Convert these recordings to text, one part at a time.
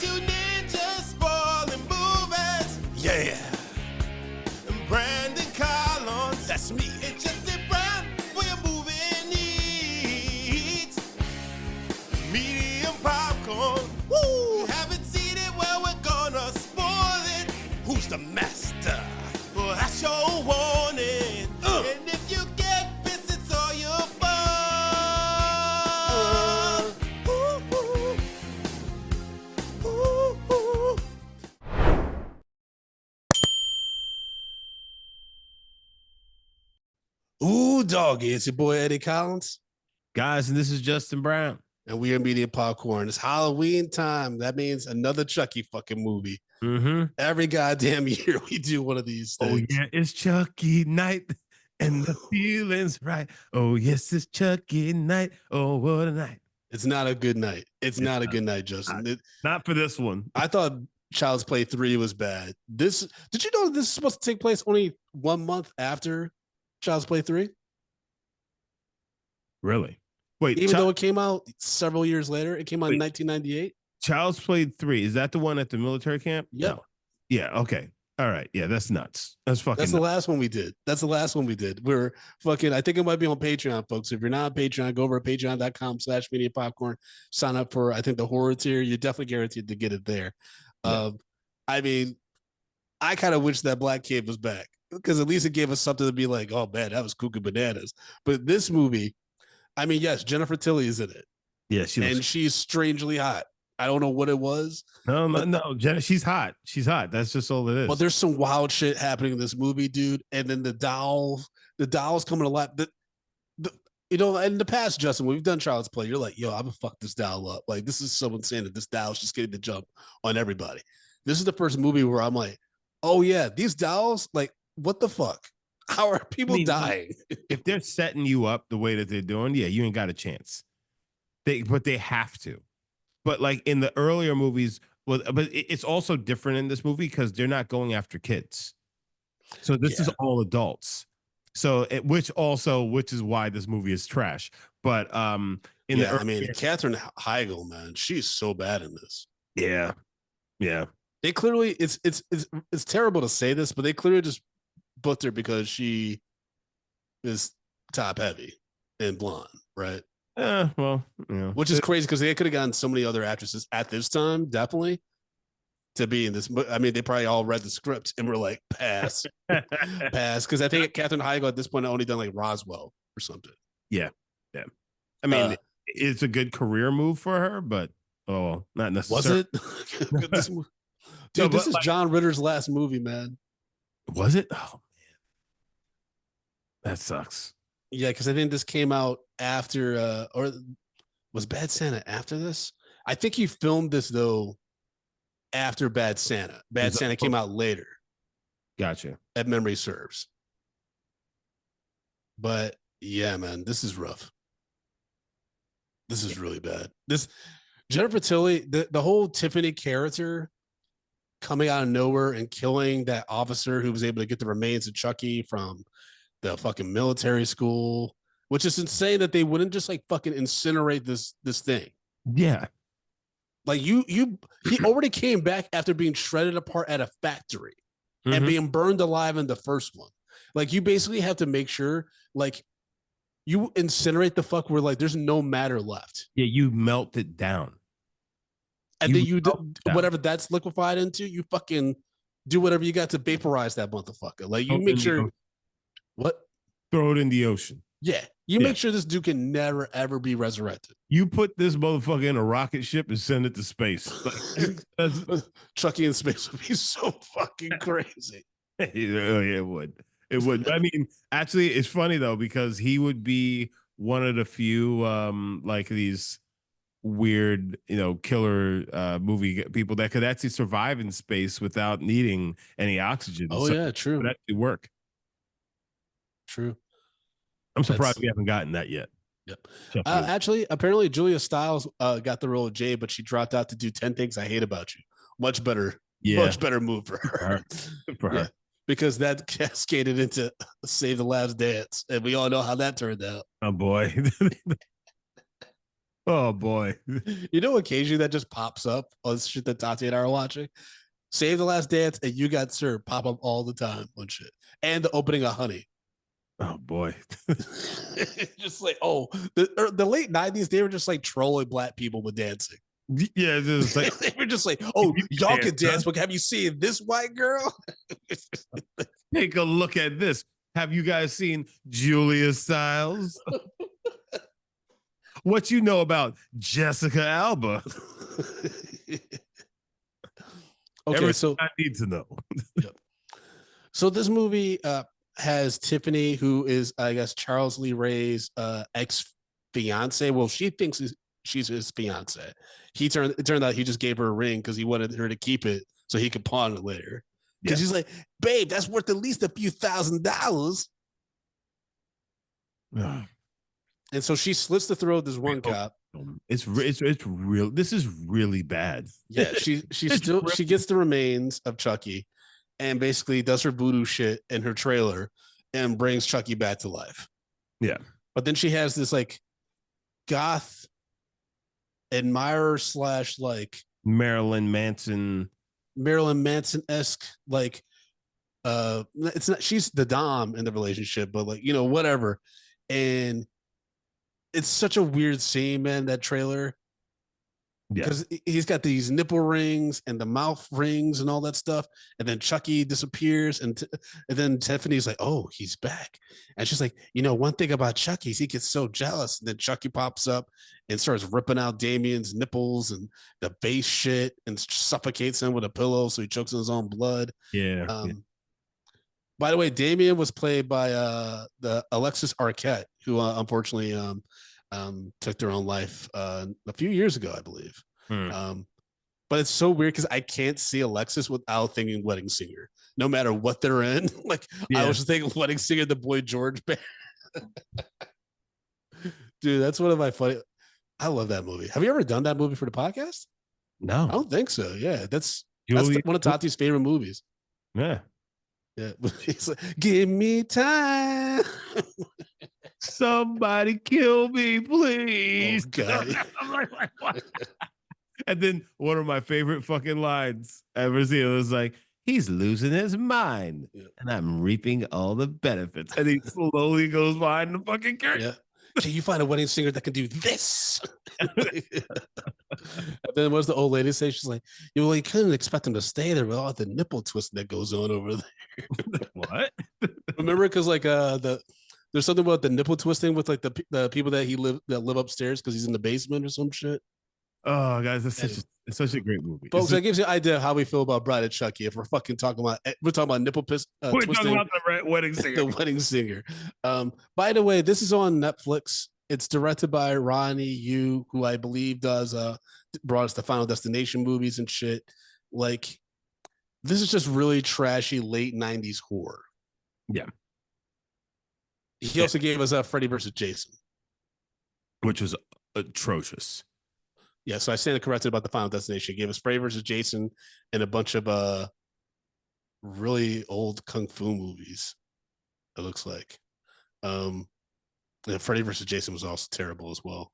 two ninjas spoiling movies. Yeah. And Brandon Collins, that's me. It's just a brand for your movie needs. Medium popcorn. Woo! Haven't seen it, well, we're gonna spoil it. Who's the master? Well, that's your warning. And if you get pissed, it's all your fault. Ooh, doggy. It's your boy Eddie Collins. Guys, and this is Justin Brown. And we are Media Popcorn. It's Halloween time. That means another Chucky fucking movie. Mm-hmm. Every goddamn year we do one of these things. Oh, yeah, it's Chucky night and the feeling's right. Oh, yes, it's Chucky night. Oh, what a night. It's not a good night. It's not a good night, Justin. Not for this one. I thought Child's Play 3 was bad. Did you know this is supposed to take place only 1 month after Child's Play 3? Really? Wait, even though it came out several years later, it came out in 1998. Child's Play 3. Is that the one at the military camp? Yep. No. Yeah. Okay. All right. Yeah, that's nuts. That's fucking. That's the last one we did. We're fucking. I think it might be on Patreon, folks. If you're not on Patreon, go over to patreon.com/media popcorn. Sign up for I think the horror tier. You're definitely guaranteed to get it there. Yeah. I mean, I kind of wish that Black Cave was back because at least it gave us something to be like, oh man, that was cuckoo bananas. But this movie. I mean, yes, Jennifer Tilly is in it. Yeah, she's strangely hot. I don't know what it was. No, Jenna, she's hot. She's hot. That's just all it is. But there's some wild shit happening in this movie, dude. And then the dolls coming to life. You know, in the past, Justin, when we've done Child's Play, you're like, yo, I'm gonna fuck this doll up. Like, this is so insane that this doll's just getting the jump on everybody. This is the first movie where I'm like, oh yeah, these dolls, like, what the fuck? How are people dying? If they're setting you up the way that they're doing, yeah, you ain't got a chance. But they have to. But like in the earlier movies, but it's also different in this movie because they're not going after kids. So this is all adults. So which is why this movie is trash. But I mean, Katherine Heigl, man, she's so bad in this. Yeah, yeah. They clearly it's terrible to say this, but they clearly just booked her because she is top heavy and blonde, right? Well, yeah. Which is crazy because they could have gotten so many other actresses at this time, definitely, to be in this. I mean, they probably all read the script and were like, pass, pass. Because I think Katherine Heigl at this point had only done like Roswell or something. Yeah, yeah. I mean, it's a good career move for her, but not necessarily. Was it? Dude, this is John Ritter's last movie, man. Was it? Oh man, that sucks. Yeah, because I think this came out after, or was Bad Santa after this? I think he filmed this though after Bad Santa. Bad Santa came out later. Gotcha. If memory serves. But yeah, man, this is rough. This is really bad. This Jennifer Tilly, the whole Tiffany character coming out of nowhere and killing that officer who was able to get the remains of Chucky from the fucking military school, which is insane that they wouldn't just like fucking incinerate this thing. Yeah. Like he already came back after being shredded apart at a factory and being burned alive in the first one. Like you basically have to make sure like you incinerate the fuck where like there's no matter left. Yeah, you melt it down. And then you do whatever that's liquefied into, you fucking do whatever you got to vaporize that motherfucker. Like you make sure what? Throw it in the ocean. Yeah. You make sure this dude can never, ever be resurrected. You put this motherfucker in a rocket ship and send it to space. Chucky in space would be so fucking crazy. It would. It would. I mean, actually, it's funny, though, because he would be one of the few like these weird, killer movie people that could actually survive in space without needing any oxygen. Oh, so yeah, true. It would actually work. True. I'm surprised we haven't gotten that yet. Yep. Actually, apparently Julia Stiles got the role of Jay, but she dropped out to do 10 Things I Hate About You. Much better move for her. Because that cascaded into Save the Last Dance, and we all know how that turned out. Oh boy. Oh boy. You know, occasionally that just pops up on shit that Tati and I are watching. Save the Last Dance and You Got Served pop up all the time on shit. And the opening of Honey. Oh boy. Just like, oh, the late 90s, they were just like trolling black people with dancing. Yeah, it's like They were just like, oh, y'all can dance, huh? but have you seen this white girl? Take a look at this. Have you guys seen Julia Stiles? What you know about Jessica Alba? Okay, Everything so I need to know. yep. So this movie has Tiffany, who is, I guess, Charles Lee Ray's ex fiance. Well, she thinks she's his fiance. It turned out he just gave her a ring because he wanted her to keep it so he could pawn it later. Because he's like, babe, that's worth at least a few $1,000s. And so she slits the throat of this one cop. It's real. This is really bad. Yeah, she gets the remains of Chucky and basically does her voodoo shit in her trailer and brings Chucky back to life. Yeah. But then she has this like goth admirer / like Marilyn Manson-esque, like it's not, she's the dom in the relationship, but like, you know, whatever. And it's such a weird scene, man, that trailer. Because he's got these nipple rings and the mouth rings and all that stuff. And then Chucky disappears. And then Tiffany's like, oh, he's back. And she's like, you know, one thing about Chucky is he gets so jealous. And then Chucky pops up and starts ripping out Damien's nipples and the base shit and suffocates him with a pillow. So he chokes on his own blood. Yeah. By the way, Damien was played by the Alexis Arquette, who unfortunately took their own life a few years ago, I believe. But it's so weird because I can't see Alexis without thinking Wedding Singer, no matter what they're in. Like I was just thinking Wedding Singer, the Boy George band. Dude, that's one of my funny. I love that movie. Have you ever done that movie for the podcast? No, I don't think so. Yeah, that's one of Tati's favorite movies. Yeah. Yeah. He's like, give me time. Somebody kill me, please. Oh, God. I'm like, what? And then one of my favorite fucking lines I ever seen was like, he's losing his mind, and I'm reaping all the benefits. And he slowly goes behind the fucking curtain. Yeah. Can you find a wedding singer that can do this? And then what's the old lady say? She's like, you couldn't expect him to stay there with all the nipple twisting that goes on over there. What? Remember, because like there's something about the nipple twisting with like the people that live upstairs because he's in the basement or some shit. Oh, guys, it's such a great movie. Folks, that gives you an idea of how we feel about Bride of Chucky. If we're talking about nipple we're twisting, talking about the wedding singer. The wedding singer. By the way, this is on Netflix. It's directed by Ronnie Yu, who I believe brought us the Final Destination movies and shit. Like, this is just really trashy late 90s horror. Yeah. He also gave us Freddy versus Jason, which was atrocious. Yeah, so I stand corrected about the Final Destination. He gave us Freddy versus Jason and a bunch of really old kung fu movies. It looks like. And Freddy versus Jason was also terrible as well.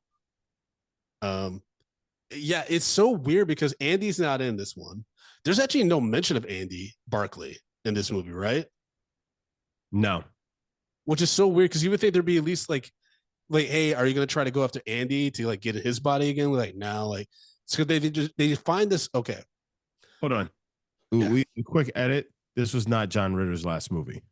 Yeah, it's so weird because Andy's not in this one. There's actually no mention of Andy Barkley in this movie, right? No. Which is so weird because you would think there'd be at least like, hey, are you gonna try to go after Andy to like get his body again? Like now, like so they find this. Okay, hold on. Ooh, quick edit. This was not John Ritter's last movie.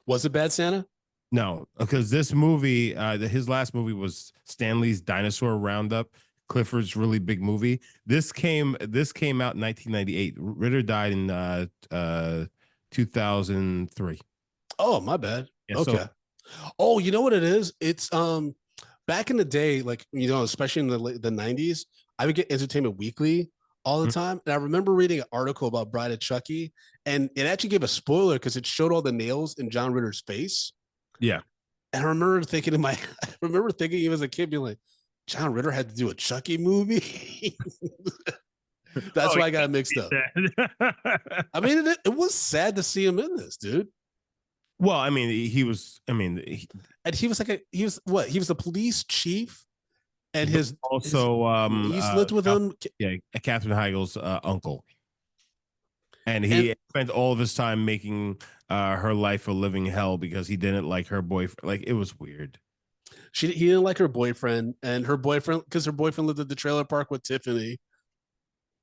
Was it Bad Santa? No, because this movie, his last movie was Stanley's Dinosaur Roundup, Clifford's really big movie. This came out in 1998. Ritter died in 2003. Oh, my bad. Yeah, okay. Oh, you know what it is? It's back in the day, like, you know, especially in the 90s, I would get Entertainment Weekly all the time. And I remember reading an article about Bride of Chucky, and it actually gave a spoiler because it showed all the nails in John Ritter's face. Yeah. And I remember thinking even as a kid, being like, John Ritter had to do a Chucky movie. That's why I got it mixed up. I mean, it was sad to see him in this, dude. Well, I mean, he was the police chief and But his also niece lived with him, yeah, Katherine Heigl's uncle. And and he spent all of his time making her life a living hell because he didn't like her boyfriend. Like, it was weird. he didn't like her boyfriend, and her boyfriend, because her boyfriend lived at the trailer park with Tiffany,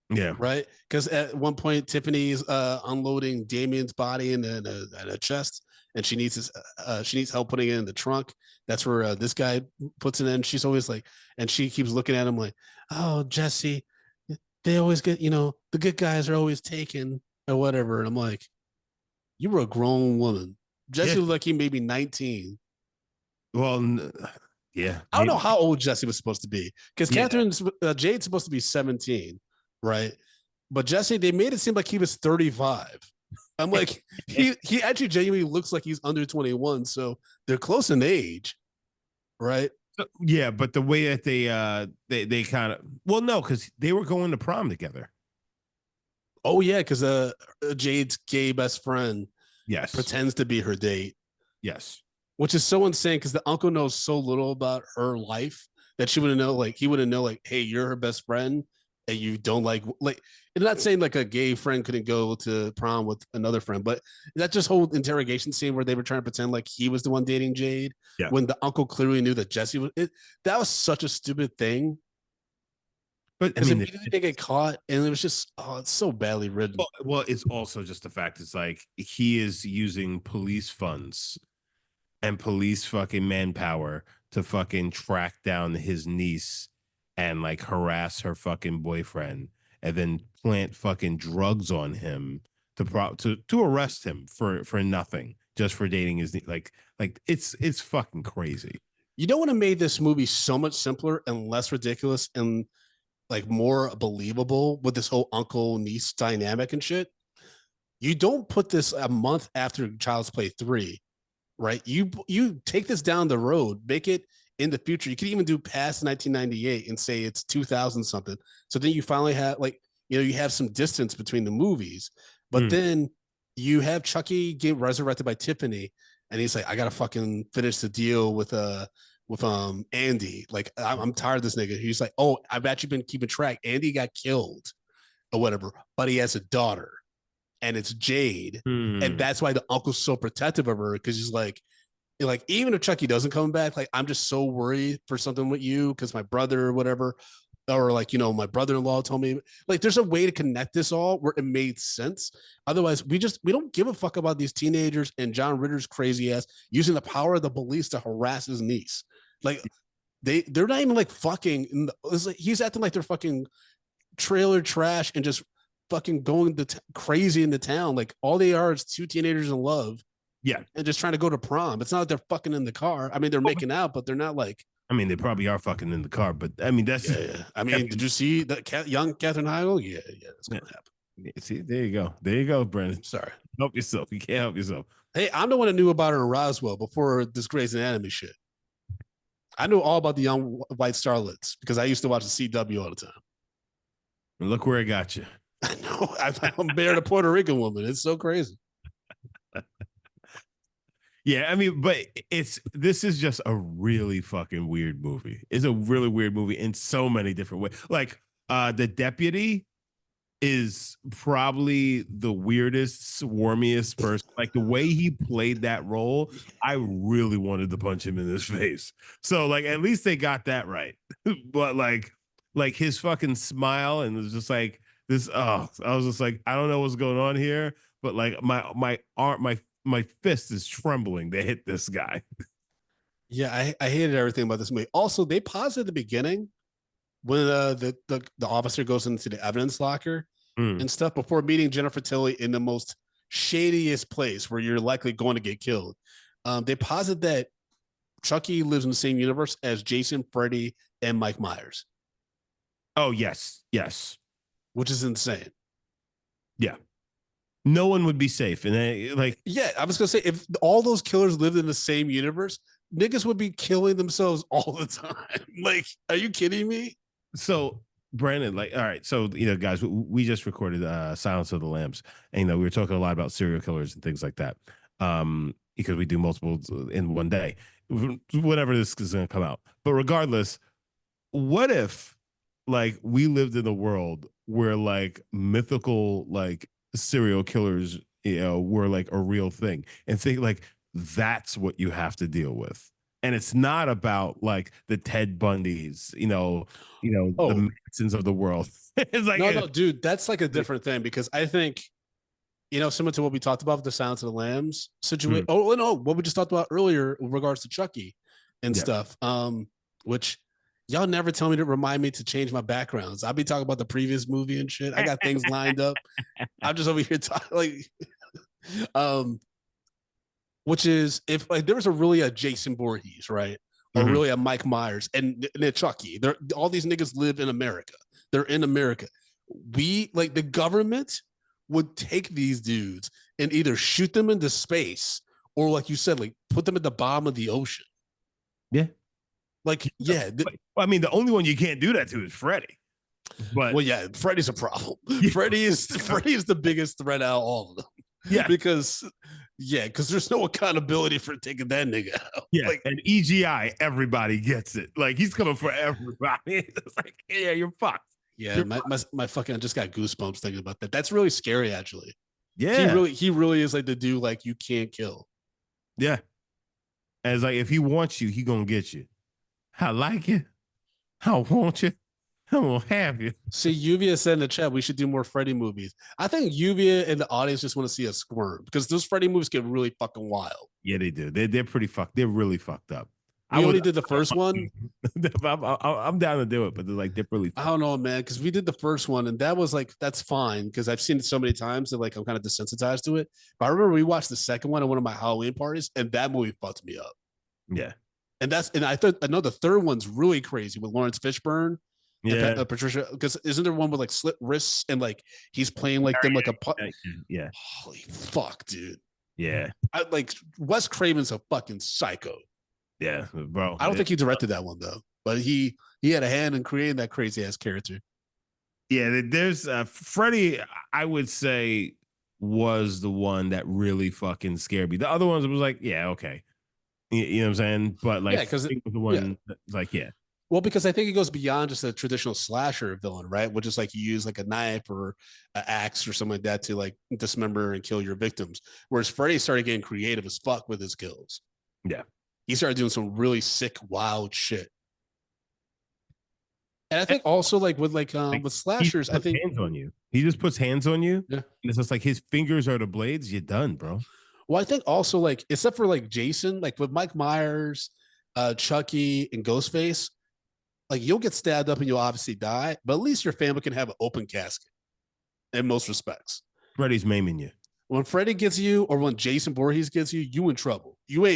Yeah. right? Because at one point Tiffany's unloading Damien's body in a chest, and she needs help putting it in the trunk. That's where this guy puts it in. She's always like, and she keeps looking at him like, "Oh, Jesse, they always get, the good guys are always taken or whatever." And I'm like, "You were a grown woman." Jesse Yeah. looked like he may be 19. Well, yeah. I don't know how old Jesse was supposed to be, because Yeah. Jade's supposed to be 17, right? But Jesse, they made it seem like he was 35. I'm like, he actually genuinely looks like he's under 21, so they're close in age, right? Yeah, but the way that they kind of, well, no, because they were going to prom together. Oh yeah, because Jade's gay best friend Yes. pretends to be her date, Yes. which is so insane because the uncle knows so little about her life that she wouldn't know. Like, he wouldn't know, like, hey, you're her best friend and you don't like. I'm not saying like a gay friend couldn't go to prom with another friend, but that just whole interrogation scene where they were trying to pretend like he was the one dating Jade, Yeah. when the uncle clearly knew that Jesse was it. That was such a stupid thing. But I Because mean, immediately they get caught, and it was just, it's so badly written. well, it's also just the fact it's like he is using police funds and police fucking manpower to fucking track down his niece and like harass her fucking boyfriend and then plant fucking drugs on him to arrest him for nothing, just for dating his like it's fucking crazy. You know what have made this movie so much simpler and less ridiculous and like more believable with this whole uncle niece dynamic and shit? You don't put this a month after Child's Play 3, right? You take this down the road, make it in the future. You could even do past 1998 and say it's 2000 something. So then you finally have, like, you have some distance between the movies. But then you have Chucky get resurrected by Tiffany, and he's like, I gotta fucking finish the deal with Andy. Like, I'm tired of this nigga. He's like, oh, I've actually been keeping track. Andy got killed or whatever, but he has a daughter, and it's Jade. And that's why the uncle's so protective of her, because he's like, even if Chucky doesn't come back, like, I'm just so worried for something with you because my brother or whatever, or like, my brother-in-law told me, like, there's a way to connect this all where it made sense. Otherwise, we don't give a fuck about these teenagers and John Ritter's crazy ass using the power of the police to harass his niece. Like, they're not even like fucking. It's like he's acting like they're fucking trailer trash and just fucking going crazy in the town. Like, all they are is two teenagers in love. Yeah. And just trying to go to prom. It's not like they're fucking in the car. I mean, they're making out, but they're not like. I mean, they probably are fucking in the car, but I mean, that's. Yeah. I mean, did you see that young Katherine Heigl? Yeah, that's gonna happen. See, there you go, Brendan. Sorry. Help yourself. You can't help yourself. Hey, I'm the one that knew about her in Roswell before this Grey's Anatomy shit. I knew all about the young white starlets because I used to watch the CW all the time. And look where it got you. I know. I'm married a Puerto Rican woman. It's so crazy. Yeah, I mean, but this is just a really fucking weird movie. It's a really weird movie in so many different ways. Like, the deputy is probably the weirdest, swarmiest person. Like, the way he played that role, I really wanted to punch him in his face. So, like, at least they got that right. But like his fucking smile, and it was just like this. Oh, I was just like, I don't know what's going on here, but like my arm, my fist is trembling to hit this guy. Yeah, I hated everything about this movie. Also, they paused at the beginning when the officer goes into the evidence locker and stuff before meeting Jennifer Tilly in the most shadiest place where you're likely going to get killed. They posit that Chucky lives in the same universe as Jason, Freddy, and Mike Myers. Oh, yes. Which is insane. Yeah. No one would be safe. And yeah, I was going to say, if all those killers lived in the same universe, niggas would be killing themselves all the time. Like, are you kidding me? So, Brandon, like, all right. So, guys, we just recorded Silence of the Lambs. And, we were talking a lot about serial killers and things like that. Because we do multiple in one day, whenever this is going to come out. But regardless, what if like we lived in a world where like mythical like serial killers, were like a real thing, and think like that's what you have to deal with. And it's not about like the Ted Bundys, the Oh, Mansons of the world. It's like, no, dude, that's like a different thing because I think, similar to what we talked about with the Silence of the Lambs situation. Oh, no, what we just talked about earlier in regards to Chucky and yeah. stuff. Which y'all never tell me to remind me to change my backgrounds. I'll be talking about the previous movie and shit. I got things lined up. I'm just over here talking um, which is if like there was a Jason Voorhees, right? Or really a Mike Myers and a Chucky. All these niggas live in America. They're in America. We like the government would take these dudes and either shoot them into space or, like you said, like put them at the bottom of the ocean. Yeah. Like, yeah. I mean, the only one you can't do that to is Freddy. But well, yeah, Freddy's a problem. Yeah. Freddy is the biggest threat out of all of them. Yeah. because there's no accountability for taking that nigga out. Yeah. Like, and EGI, everybody gets it. Like he's coming for everybody. It's like, yeah, you're fucked. Yeah, my fucking, I just got goosebumps thinking about that. That's really scary, actually. Yeah. He really is like the dude like you can't kill. Yeah. As like if he wants you, he gonna get you. I like you. I want you. I'm gonna have you. See, Lluvia said in the chat we should do more Freddy movies. I think Lluvia and the audience just want to see us squirm because those Freddy movies get really fucking wild. Yeah, they do. They're pretty fucked. They're really fucked up. We only did the first one. I'm down to do it, but they're really. I don't know, man, because we did the first one and that was like that's fine because I've seen it so many times that like I'm kind of desensitized to it. But I remember we watched the second one at one of my Halloween parties and that movie fucked me up. Yeah, and I know the third one's really crazy with Lawrence Fishburne. Yeah, Patricia, because isn't there one with like slit wrists and like he's playing like them like a yeah. Holy fuck, dude. Yeah, like Wes Craven's a fucking psycho. Yeah, bro. I don't think he directed that one though, but he had a hand in creating that crazy ass character. Yeah, there's Freddy. I would say was the one that really fucking scared me. The other ones was like, yeah, okay, you know what I'm saying, but like, because the one like, yeah. Well, because I think it goes beyond just a traditional slasher villain, right? Which is like you use like a knife or an axe or something like that to like dismember and kill your victims. Whereas Freddy started getting creative as fuck with his kills. Yeah. He started doing some really sick, wild shit. And I think also like with slashers, I think hands on you. He just puts hands on you. Yeah. And it's just like his fingers are the blades. You're done, bro. Well, I think also like except for like Jason, like with Mike Myers, Chucky, and Ghostface, like you'll get stabbed up and you'll obviously die, but at least your family can have an open casket in most respects. Freddy's maiming you. When Freddy gets you or when Jason Voorhees gets you, you in trouble. Your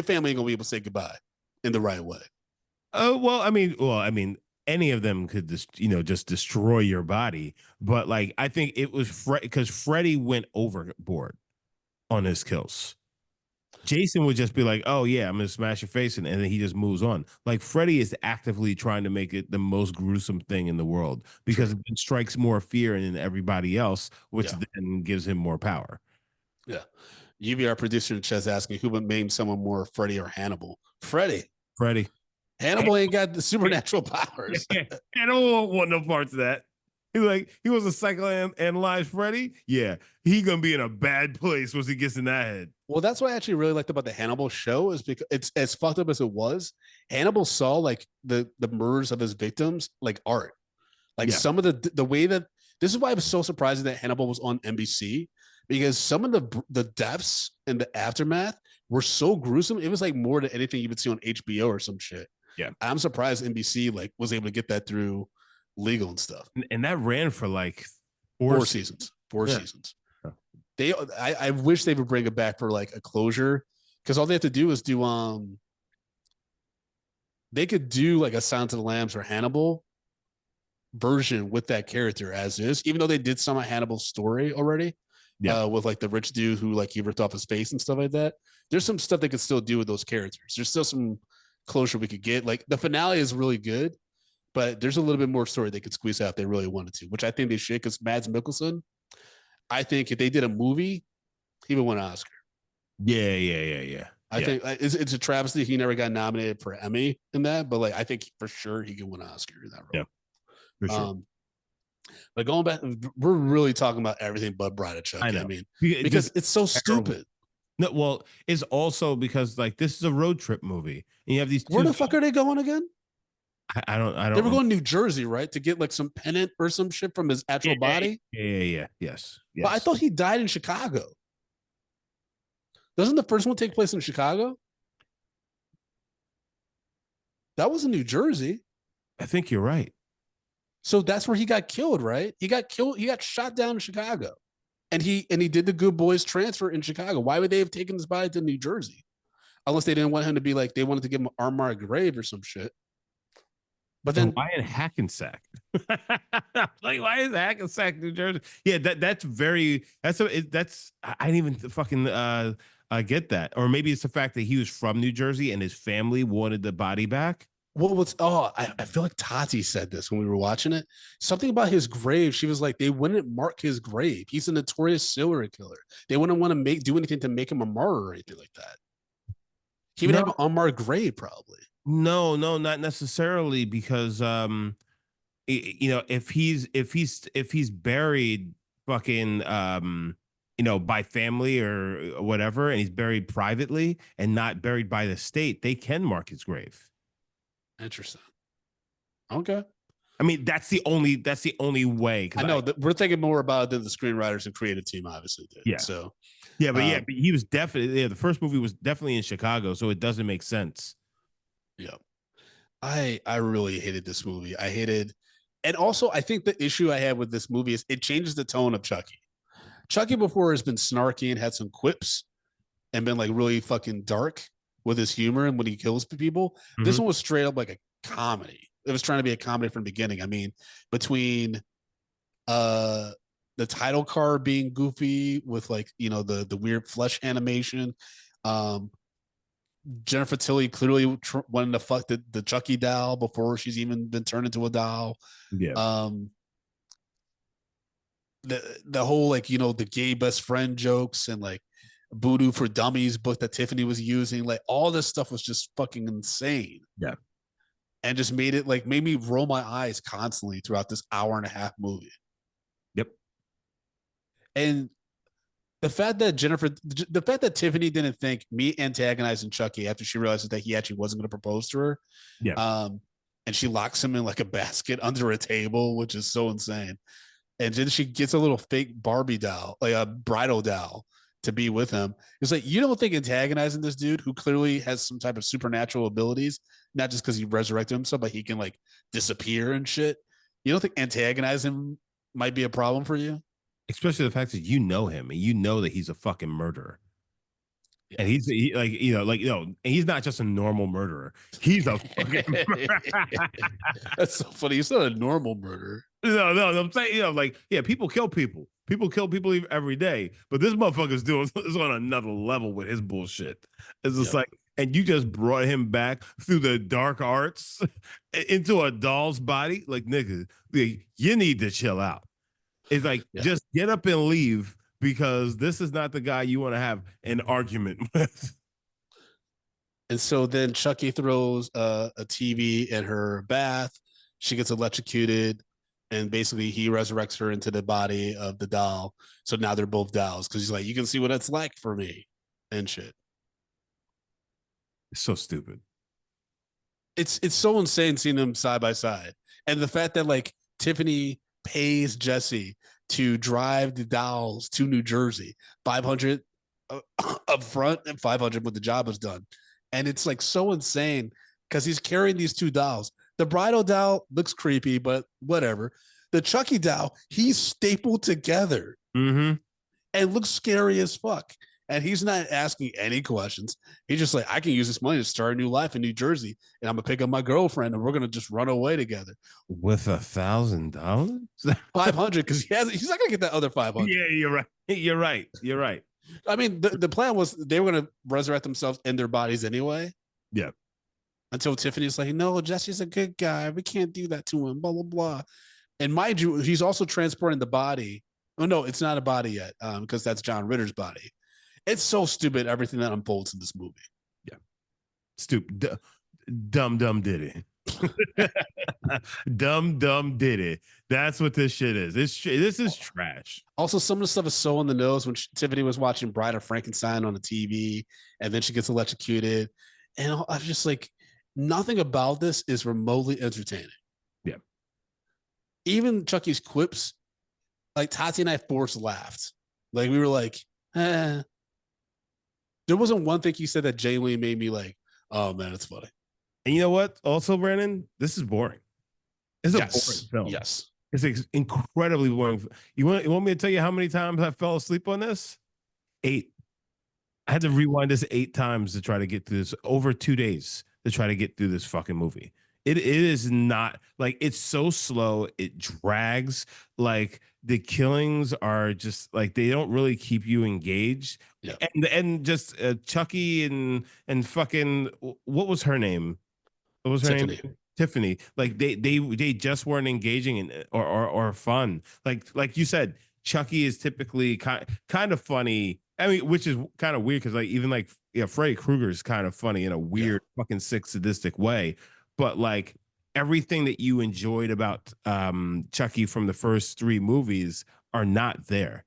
family ain't gonna be able to say goodbye in the right way. Oh, well, I mean, any of them could just destroy your body. But like, I think it was because Freddy went overboard on his kills. Jason would just be like, oh yeah, I'm gonna smash your face, and then he just moves on. Like Freddy is actively trying to make it the most gruesome thing in the world because it strikes more fear in everybody else, which then gives him more power. Yeah. UVR producer in the chat asking who would name someone more Freddy or Hannibal? Freddy. Hannibal ain't got the supernatural powers. Hannibal want no parts of that. He was a psychoanalyzed Freddy. Yeah, he gonna be in a bad place once he gets in that head. Well, that's what I actually really liked about the Hannibal show is because it's as fucked up as it was. Hannibal saw like the murders of his victims like art, like some of the way that this is why I was so surprised that Hannibal was on NBC because some of the deaths and the aftermath were so gruesome. It was like more than anything you would see on HBO or some shit. Yeah, I'm surprised NBC like was able to get that through legal and stuff. And that ran for like four seasons. I wish they would bring it back for like a closure because all they have to do is do they could do like a Silence of the Lambs or Hannibal version with that character as is, even though they did some of Hannibal's story already. With like the rich dude who like he ripped off his face and stuff like that. There's some stuff they could still do with those characters. There's still some closure we could get. Like the finale is really good. But there's a little bit more story they could squeeze out if they really wanted to, which I think they should because Mads Mikkelsen, I think if they did a movie, he would win an Oscar. Yeah. I think it's a travesty he never got nominated for Emmy in that, but like I think for sure he can win an Oscar in that role. Yeah, for sure. But going back, we're really talking about everything but Bride of Chucky. I mean, because it's so stupid. No, well, it's also because like this is a road trip movie, and you have these. Where the fuck are they going again? I don't. They were going to New Jersey, right, to get like some pennant or some shit from his actual body. Yeah. Yes. But I thought he died in Chicago. Doesn't the first one take place in Chicago? That was in New Jersey. I think you're right. So that's where he got killed, right? He got killed. He got shot down in Chicago, and he did the Good Boys transfer in Chicago. Why would they have taken his body to New Jersey? Unless they didn't want him to be like, they wanted to give him an unmarked grave or some shit. But then why in Hackensack? Like, why is Hackensack, New Jersey? Yeah, that's I didn't even fucking get that. Or maybe it's the fact that he was from New Jersey and his family wanted the body back. I feel like Tati said this when we were watching it. Something about his grave. She was like, they wouldn't mark his grave. He's a notorious serial killer. They wouldn't want to do anything to make him a martyr or anything like that. He would have an unmarked grave, probably. No, not necessarily, because if he's buried fucking by family or whatever, and he's buried privately and not buried by the state, they can mark his grave. Interesting. Okay. I mean, that's the only way. I know that we're thinking more about it than the screenwriters and creative team obviously did. Yeah. So but he was definitely the first movie was definitely in Chicago, so it doesn't make sense. Yeah. I really hated this movie. And also I think the issue I had with this movie is it changes the tone of Chucky. Chucky before has been snarky and had some quips and been like really fucking dark with his humor and when he kills people. Mm-hmm. This one was straight up like a comedy. It was trying to be a comedy from the beginning. I mean, between the title card being goofy with like, the weird flesh animation, Jennifer Tilly clearly wanted to fuck the Chucky doll before she's even been turned into a doll. Yeah. The whole like, the gay best friend jokes and like Voodoo for Dummies book that Tiffany was using, like all this stuff was just fucking insane. Yeah. And just made me roll my eyes constantly throughout this hour and a half movie. Yep. And the fact that Tiffany didn't think me antagonizing Chucky after she realizes that he actually wasn't going to propose to her. Yeah. And she locks him in like a basket under a table, which is so insane. And then she gets a little fake Barbie doll, like a bridal doll, to be with him. It's like, you don't think antagonizing this dude who clearly has some type of supernatural abilities, not just because he resurrected himself, but he can like disappear and shit. You don't think antagonizing him might be a problem for you? Especially the fact that you know him and you know that he's a fucking murderer. Yeah. And he's not just a normal murderer. He's a fucking murderer. That's so funny. He's not a normal murderer. No, I'm saying, people kill people. People kill people every day. But this motherfucker's doing this on another level with his bullshit. It's just like, and you just brought him back through the dark arts into a doll's body. Like, nigga, you need to chill out. It's like, just get up and leave, because this is not the guy you want to have an argument with. And so then Chucky throws a TV in her bath. She gets electrocuted, and basically he resurrects her into the body of the doll. So now they're both dolls, because he's like, you can see what it's like for me and shit. It's so stupid. It's so insane seeing them side by side. And the fact that like Tiffany pays Jesse to drive the dolls to New Jersey, $500 up front and $500 when the job is done. And it's like so insane because he's carrying these two dolls. The bridal doll looks creepy, but whatever. The Chucky doll, he's stapled together and looks scary as fuck. And he's not asking any questions. He's just like, I can use this money to start a new life in New Jersey, and I'm gonna pick up my girlfriend, and we're gonna just run away together. With $1,000, $500, because he's not gonna get that other $500. Yeah, you're right. I mean, the plan was they were gonna resurrect themselves in their bodies anyway. Yeah. Until Tiffany's like, no, Jesse's a good guy. We can't do that to him. Blah blah blah. And mind you, he's also transporting the body. Oh no, it's not a body yet, because that's John Ritter's body. It's so stupid, everything that unfolds in this movie. Stupid. Dumb did it. Dumb did it. That's what this shit is. This is trash. Also, some of the stuff is so on the nose. When Tiffany was watching Bride of Frankenstein on the TV, and then she gets electrocuted, and I was just like, nothing about this is remotely entertaining. Yeah. Even Chucky's quips, like Tati and I forced laughed. Like we were like, eh. There wasn't one thing he said that genuinely made me like, oh man, it's funny. And you know what? Also, Brandon, this is boring. It's a boring film. Yes. It's incredibly boring. You want me to tell you how many times I fell asleep on this? 8. I had to rewind this 8 times to try to get through this, over 2 days to try to get through this fucking movie. It is not, like, it's so slow. It drags. Like, the killings are just like, they don't really keep you engaged. Yeah. And just Chucky and fucking, what was her name? What was her name? Tiffany. Like they just weren't engaging in or fun. Like you said, Chucky is typically kind of funny. I mean, which is kind of weird because like even like Freddy Krueger is kind of funny in a weird fucking sick sadistic way. But like everything that you enjoyed about Chucky from the first 3 movies are not there.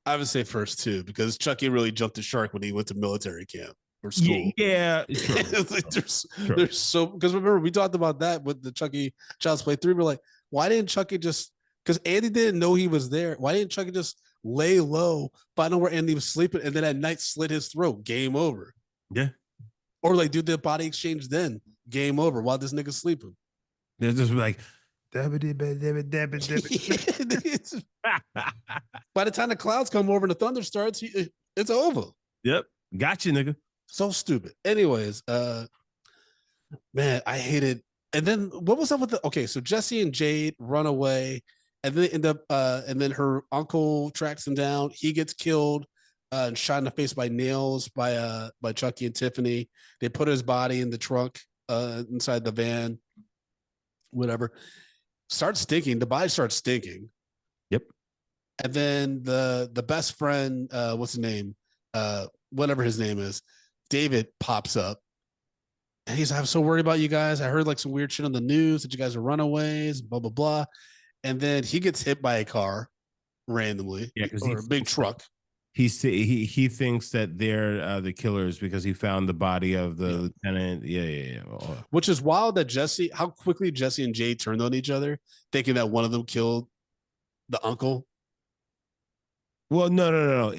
I would say first 2 because Chucky really jumped the shark when he went to military camp or school. Yeah. Like there's so, because remember we talked about that with the Chucky Child's Play 3. We're like, why didn't Chucky just, because Andy didn't know he was there. Why didn't Chucky just lay low, find out where Andy was sleeping, and then at night slit his throat? Game over. Yeah. Or like do the body exchange then. Game over while this nigga's sleeping. They're just like, by the time the clouds come over and the thunder starts, it's over. Yep. Gotcha, nigga. So stupid. Anyways, man, I hated. And then what was up with so Jesse and Jade run away, and then they end up, and then her uncle tracks them down. He gets killed and shot in the face by nails by Chucky and Tiffany. They put his body in the trunk inside the van. Whatever. Starts stinking. The body starts stinking. Yep. And then the best friend, what's his name? Whatever his name is, David pops up. And he's like, I'm so worried about you guys. I heard like some weird shit on the news that you guys are runaways, blah, blah, blah. And then he gets hit by a car randomly. Yeah, because a big truck. He thinks that they're the killers because he found the body of the lieutenant. Yeah. Which is wild that how quickly Jesse and Jay turned on each other, thinking that one of them killed the uncle. Well, no.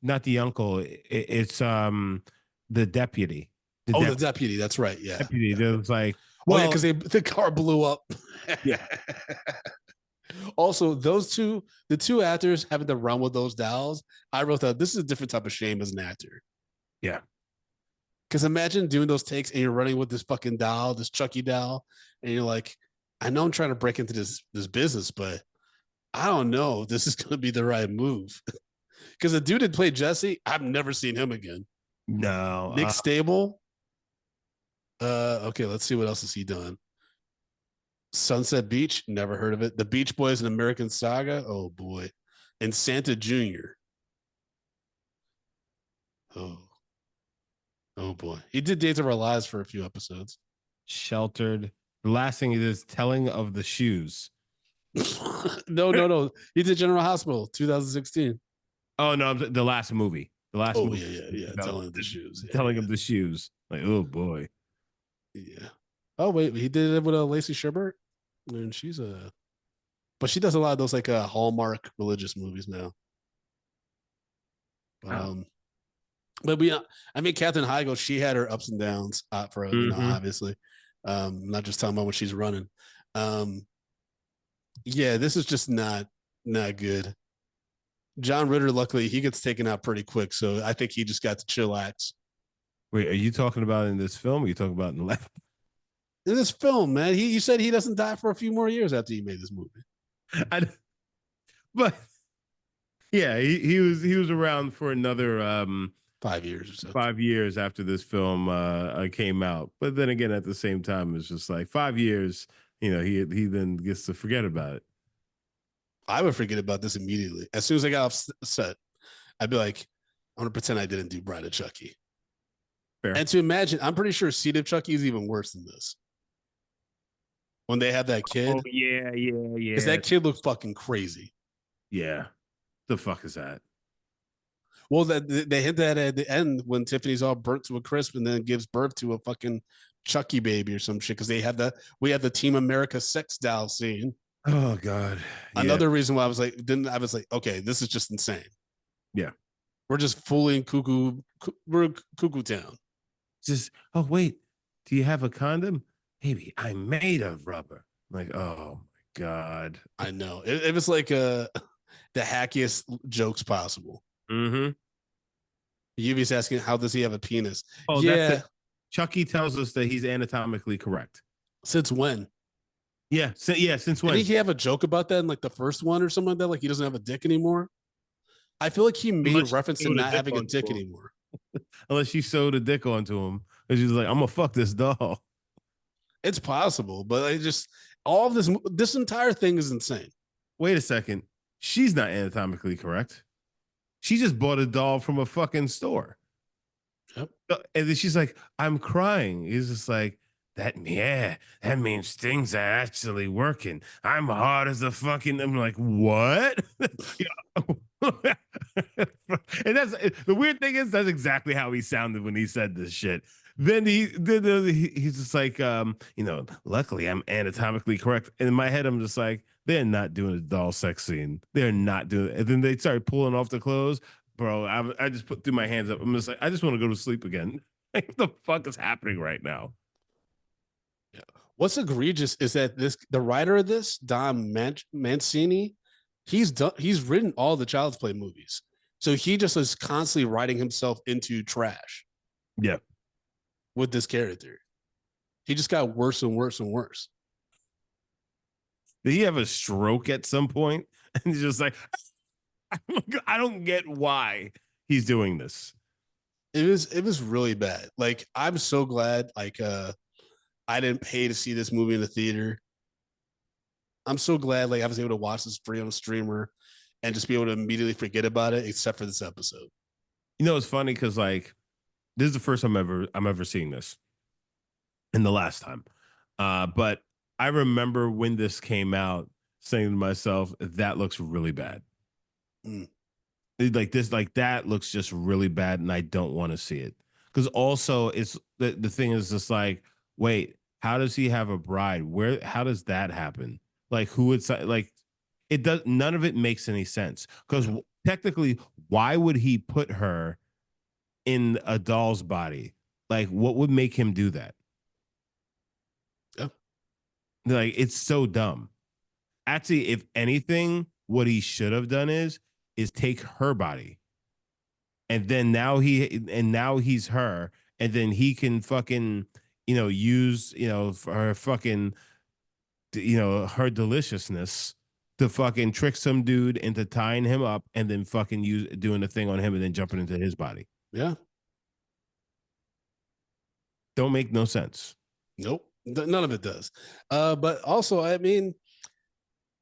Not the uncle. It's the deputy. The deputy. That's right. Yeah. Deputy. It was like, well, because the car blew up. Yeah. Also, the two actors having to run with those dolls, I wrote that this is a different type of shame as an actor. Yeah. Because imagine doing those takes and you're running with this fucking doll, this Chucky doll, and you're like, I know I'm trying to break into this business, but I don't know if this is going to be the right move. Because the dude that played Jesse, I've never seen him again. No. Nick Stable. Okay, let's see what else has he done. Sunset Beach, never heard of it. The Beach Boys, an American Saga, oh boy. And Santa Jr. Oh boy. He did Days of Our Lives for a few episodes. Sheltered. The last thing is Telling of the Shoes. No. He did General Hospital, 2016. Oh no, the last movie. The last movie. Yeah. Telling of the Shoes. Telling of the Shoes. Like, oh boy. Yeah. Oh wait, he did it with Lacey Sherbert, and but she does a lot of those like Hallmark religious movies now. But Katherine Heigl, she had her ups and downs for obviously, not just talking about when she's running. Yeah, this is just not good. John Ritter, luckily, he gets taken out pretty quick, so I think he just got to chillax. Wait, are you talking about in this film? Or are you talking about in the left? In this film, man, you said he doesn't die for a few more years after he made this movie. But yeah, he was around for another 5 years or so. 5 years after this film came out. But then again, at the same time, it's just like 5 years. You know, he then gets to forget about it. I would forget about this immediately. As soon as I got off set, I'd be like, I'm gonna pretend I didn't do Bride of Chucky. Fair. And to imagine, I'm pretty sure Seed of Chucky is even worse than this. When they have that kid. Oh yeah, yeah, yeah. Because that kid looked fucking crazy. Yeah. The fuck is that? Well, they hit that at the end when Tiffany's all burnt to a crisp and then gives birth to a fucking Chucky baby or some shit. Because we had the Team America sex doll scene. Oh God. Yeah. Another reason why I was like, okay, this is just insane. Yeah. We're just fully in we're cuckoo town. Just, oh wait, do you have a condom? Baby, I'm made of rubber. Like, oh my God. I know. It was like the hackiest jokes possible. Mm-hmm. Yuvi's asking, how does he have a penis? Oh, yeah. That's it. Chucky tells us that he's anatomically correct. Since when? Yeah. Since when? Didn't he have a joke about that in like the first one or something like that? Like he doesn't have a dick anymore? I feel like he made reference to not having a dick anymore. Unless she sewed a dick onto him. And she's like, I'm gonna fuck this doll. It's possible, but I just all of this entire thing is insane. Wait a second. She's not anatomically correct. She just bought a doll from a fucking store. Yep. And then she's like, I'm crying. He's just like, that means things are actually working. I'm hard as a fucking. I'm like, what? And that's the weird thing is that's exactly how he sounded when he said this shit. Then he's just like, luckily I'm anatomically correct. And in my head, I'm just like, they're not doing a doll sex scene. They're not doing it. And then they started pulling off the clothes. Bro, I just threw my hands up. I'm just like, I just want to go to sleep again. Like, what the fuck is happening right now? Yeah. What's egregious is that the writer of this, Don Mancini, he's written all the Child's Play movies. So he just is constantly writing himself into trash. Yeah. With this character. He just got worse and worse and worse. Did he have a stroke at some point? And he's just like, I don't get why he's doing this. It was really bad. Like, I'm so glad I didn't pay to see this movie in the theater. I'm so glad I was able to watch this free on a streamer and just be able to immediately forget about it, except for this episode. It's funny because this is the first time I'm ever seeing this, and the last time. But I remember when this came out, saying to myself, "That looks really bad." That looks just really bad, and I don't want to see it. Because also, it's the thing is just like, wait, how does he have a bride? How does that happen? Like, who would it does? None of it makes any sense. Because technically, why would he put her in a doll's body? Like, what would make him do that? Yeah. Like, it's so dumb. Actually, if anything, what he should have done is take her body. And then now he's her, and then he can fucking, use, for her fucking, her deliciousness to fucking trick some dude into tying him up and then fucking doing the thing on him and then jumping into his body. Yeah. Don't make no sense. Nope. None of it does. But also, I mean,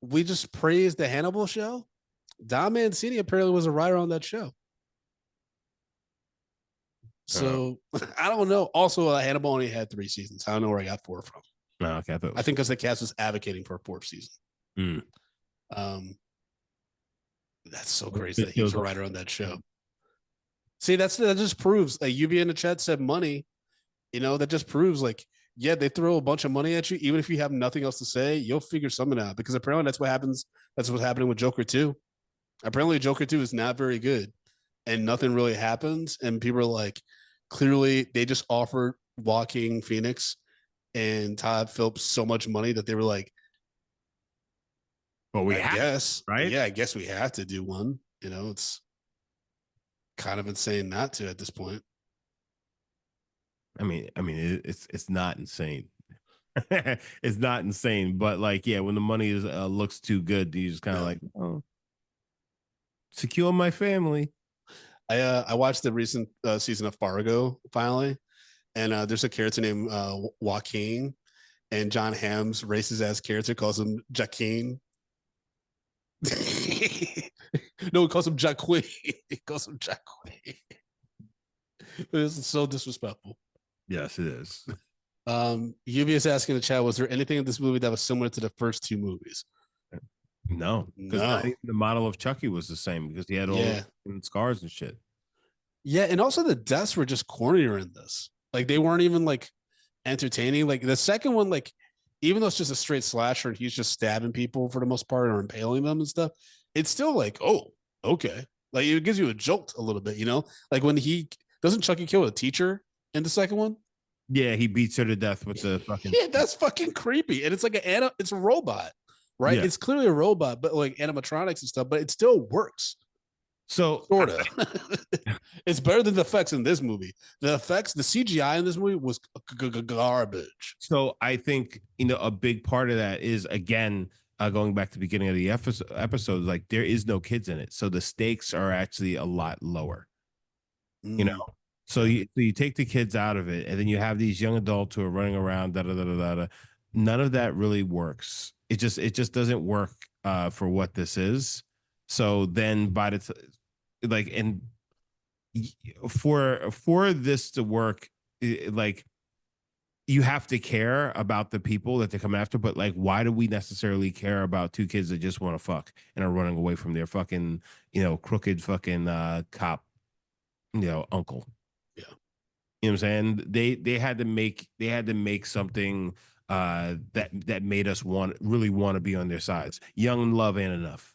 we just praised the Hannibal show. Don Mancini apparently was a writer on that show. So I don't know. Also, Hannibal only had 3 seasons. I don't know where I got 4 from. Oh, okay, I think because the cast was advocating for a 4th season. That's so crazy that he was a writer on that show. See, that just proves that Lluvia in the chat said money. That just proves they throw a bunch of money at you. Even if you have nothing else to say, you'll figure something out, because apparently that's what happens. That's what's happening with Joker 2. Apparently Joker 2 is not very good and nothing really happens. And people are like, clearly they just offered Joaquin Phoenix and Todd Phillips so much money that they were like, well, I guess, right? Yeah, I guess we have to do one. It's kind of insane not to at this point. I mean, it's not insane. It's not insane, but when the money looks too good, you just kind of like, oh, secure my family. I watched the recent season of Fargo finally, and there's a character named Joaquin, and John Hamm's racist ass character calls him Jaquin. No, he calls him Jaquin. He calls him Jaquin. This is so disrespectful. Yes, it is. Lluvia is asking in the chat, was there anything in this movie that was similar to the first two movies? No, because not No. even the model of Chucky was the same because he had all Yeah. scars and shit. Yeah, and also the deaths were just cornier in this. Like they weren't even like entertaining. Like the second one, like even though it's just a straight slasher and he's just stabbing people for the most part or impaling them and stuff, it's still like, oh, okay. Like it gives you a jolt a little bit, you know? Like when he doesn't Chucky kill a teacher in the second one? Yeah, he beats her to death with the fucking. Yeah, that's fucking creepy. And it's like it's a robot, right? Yeah. It's clearly a robot, but like animatronics and stuff, but it still works. So Sort of. It's better than the effects in this movie. The effects, the CGI in this movie was garbage. So I think a big part of that is again going back to the beginning of the episode, like there is no kids in it, so the stakes are actually a lot lower. So you take the kids out of it, and then you have these young adults who are running around. Da, da, da, da, da. None of that really works. It just doesn't work for what this is. So then by the like and for this to work, like you have to care about the people that they come after, but like why do we necessarily care about two kids that just want to fuck and are running away from their fucking crooked fucking cop uncle? Yeah. You know what I'm saying? They had to make something that made us really want to be on their sides. Young love ain't enough.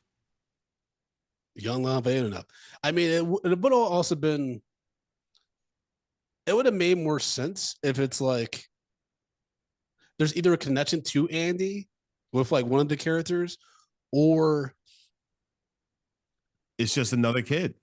Young love ain't enough. I mean, it would have also been. It would have made more sense if it's like there's either a connection to Andy with like one of the characters, or it's just another kid.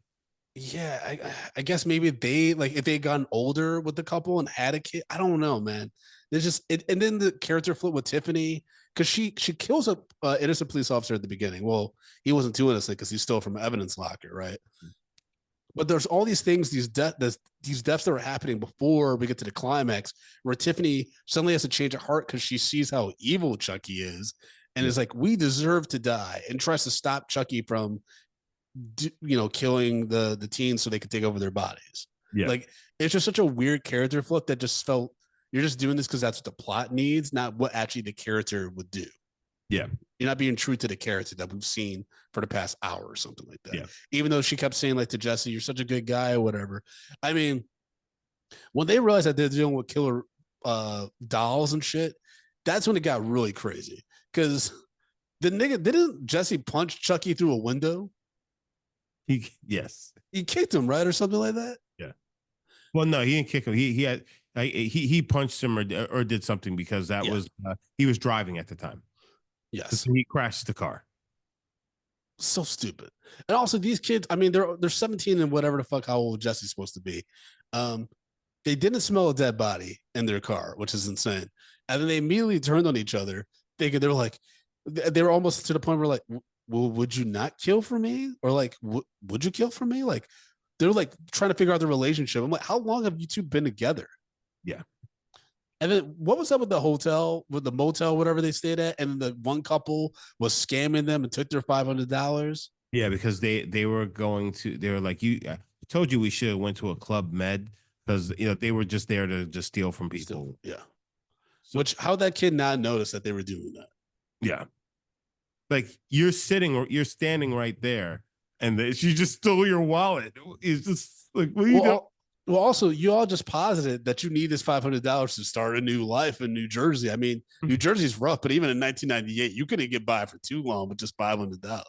Yeah, I guess maybe they like if they had gotten older with the couple and had a kid. I don't know, man. There's just and then the character flip with Tiffany because she kills a innocent police officer at the beginning. Well, he wasn't too innocent because he's still from an evidence locker, right? But there's all these things, these deaths that are happening before we get to the climax, where Tiffany suddenly has to change her heart because she sees how evil Chucky is, and is like, "We deserve to die," and tries to stop Chucky from killing the teens so they could take over their bodies. Yeah. Like it's just such a weird character flip that just felt you're just doing this because that's what the plot needs, not what actually the character would do. Yeah. You're not being true to the character that we've seen for the past hour or something like that. Yeah. Even though she kept saying like to Jesse, you're such a good guy or whatever. I mean, when they realized that they're dealing with killer dolls and shit, that's when it got really crazy. Because the nigga didn't Jesse punch Chucky through a window? Yes. He kicked him, right? Or something like that? Yeah. Well, no, he didn't kick him. He punched him or did something because that was he was driving at the time. Yes. He crashed the car. So stupid. And also these kids, I mean, they're 17 and whatever the fuck how old Jesse's supposed to be. They didn't smell a dead body in their car, which is insane. And then they immediately turned on each other, thinking they were almost to the point where like, well, would you not kill for me? Or like, would you kill for me? Like, they're like trying to figure out the relationship. I'm like, how long have you two been together? Yeah. And then what was up with the hotel, with the motel, whatever they stayed at? And the one couple was scamming them and took their $500. Yeah, because they were like, I told you we should have went to a Club Med because they were just there to just steal from people. Yeah. Which how that kid not notice that they were doing that? Yeah. Like you're standing right there, and she just stole your wallet. It's just like, what are you doing? Well, also, you all just posited that you need this $500 to start a new life in New Jersey. I mean, New Jersey's rough, but even in 1998, you couldn't get by for too long with just $500.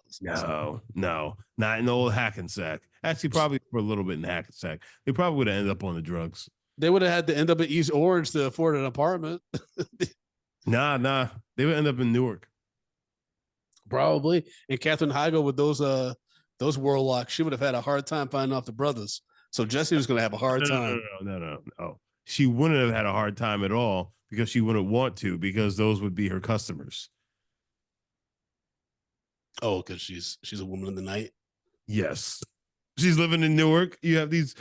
No, not in old Hackensack. Actually, probably for a little bit in Hackensack. They probably would have ended up on the drugs. They would have had to end up at East Orange to afford an apartment. Nah. They would end up in Newark. Probably. And Catherine Heigl with those warlocks, she would have had a hard time finding off the brothers. So Jesse was going to have a hard time. No. She wouldn't have had a hard time at all because she wouldn't want to because those would be her customers. Oh, because she's a woman in the night? Yes. She's living in Newark. You have these.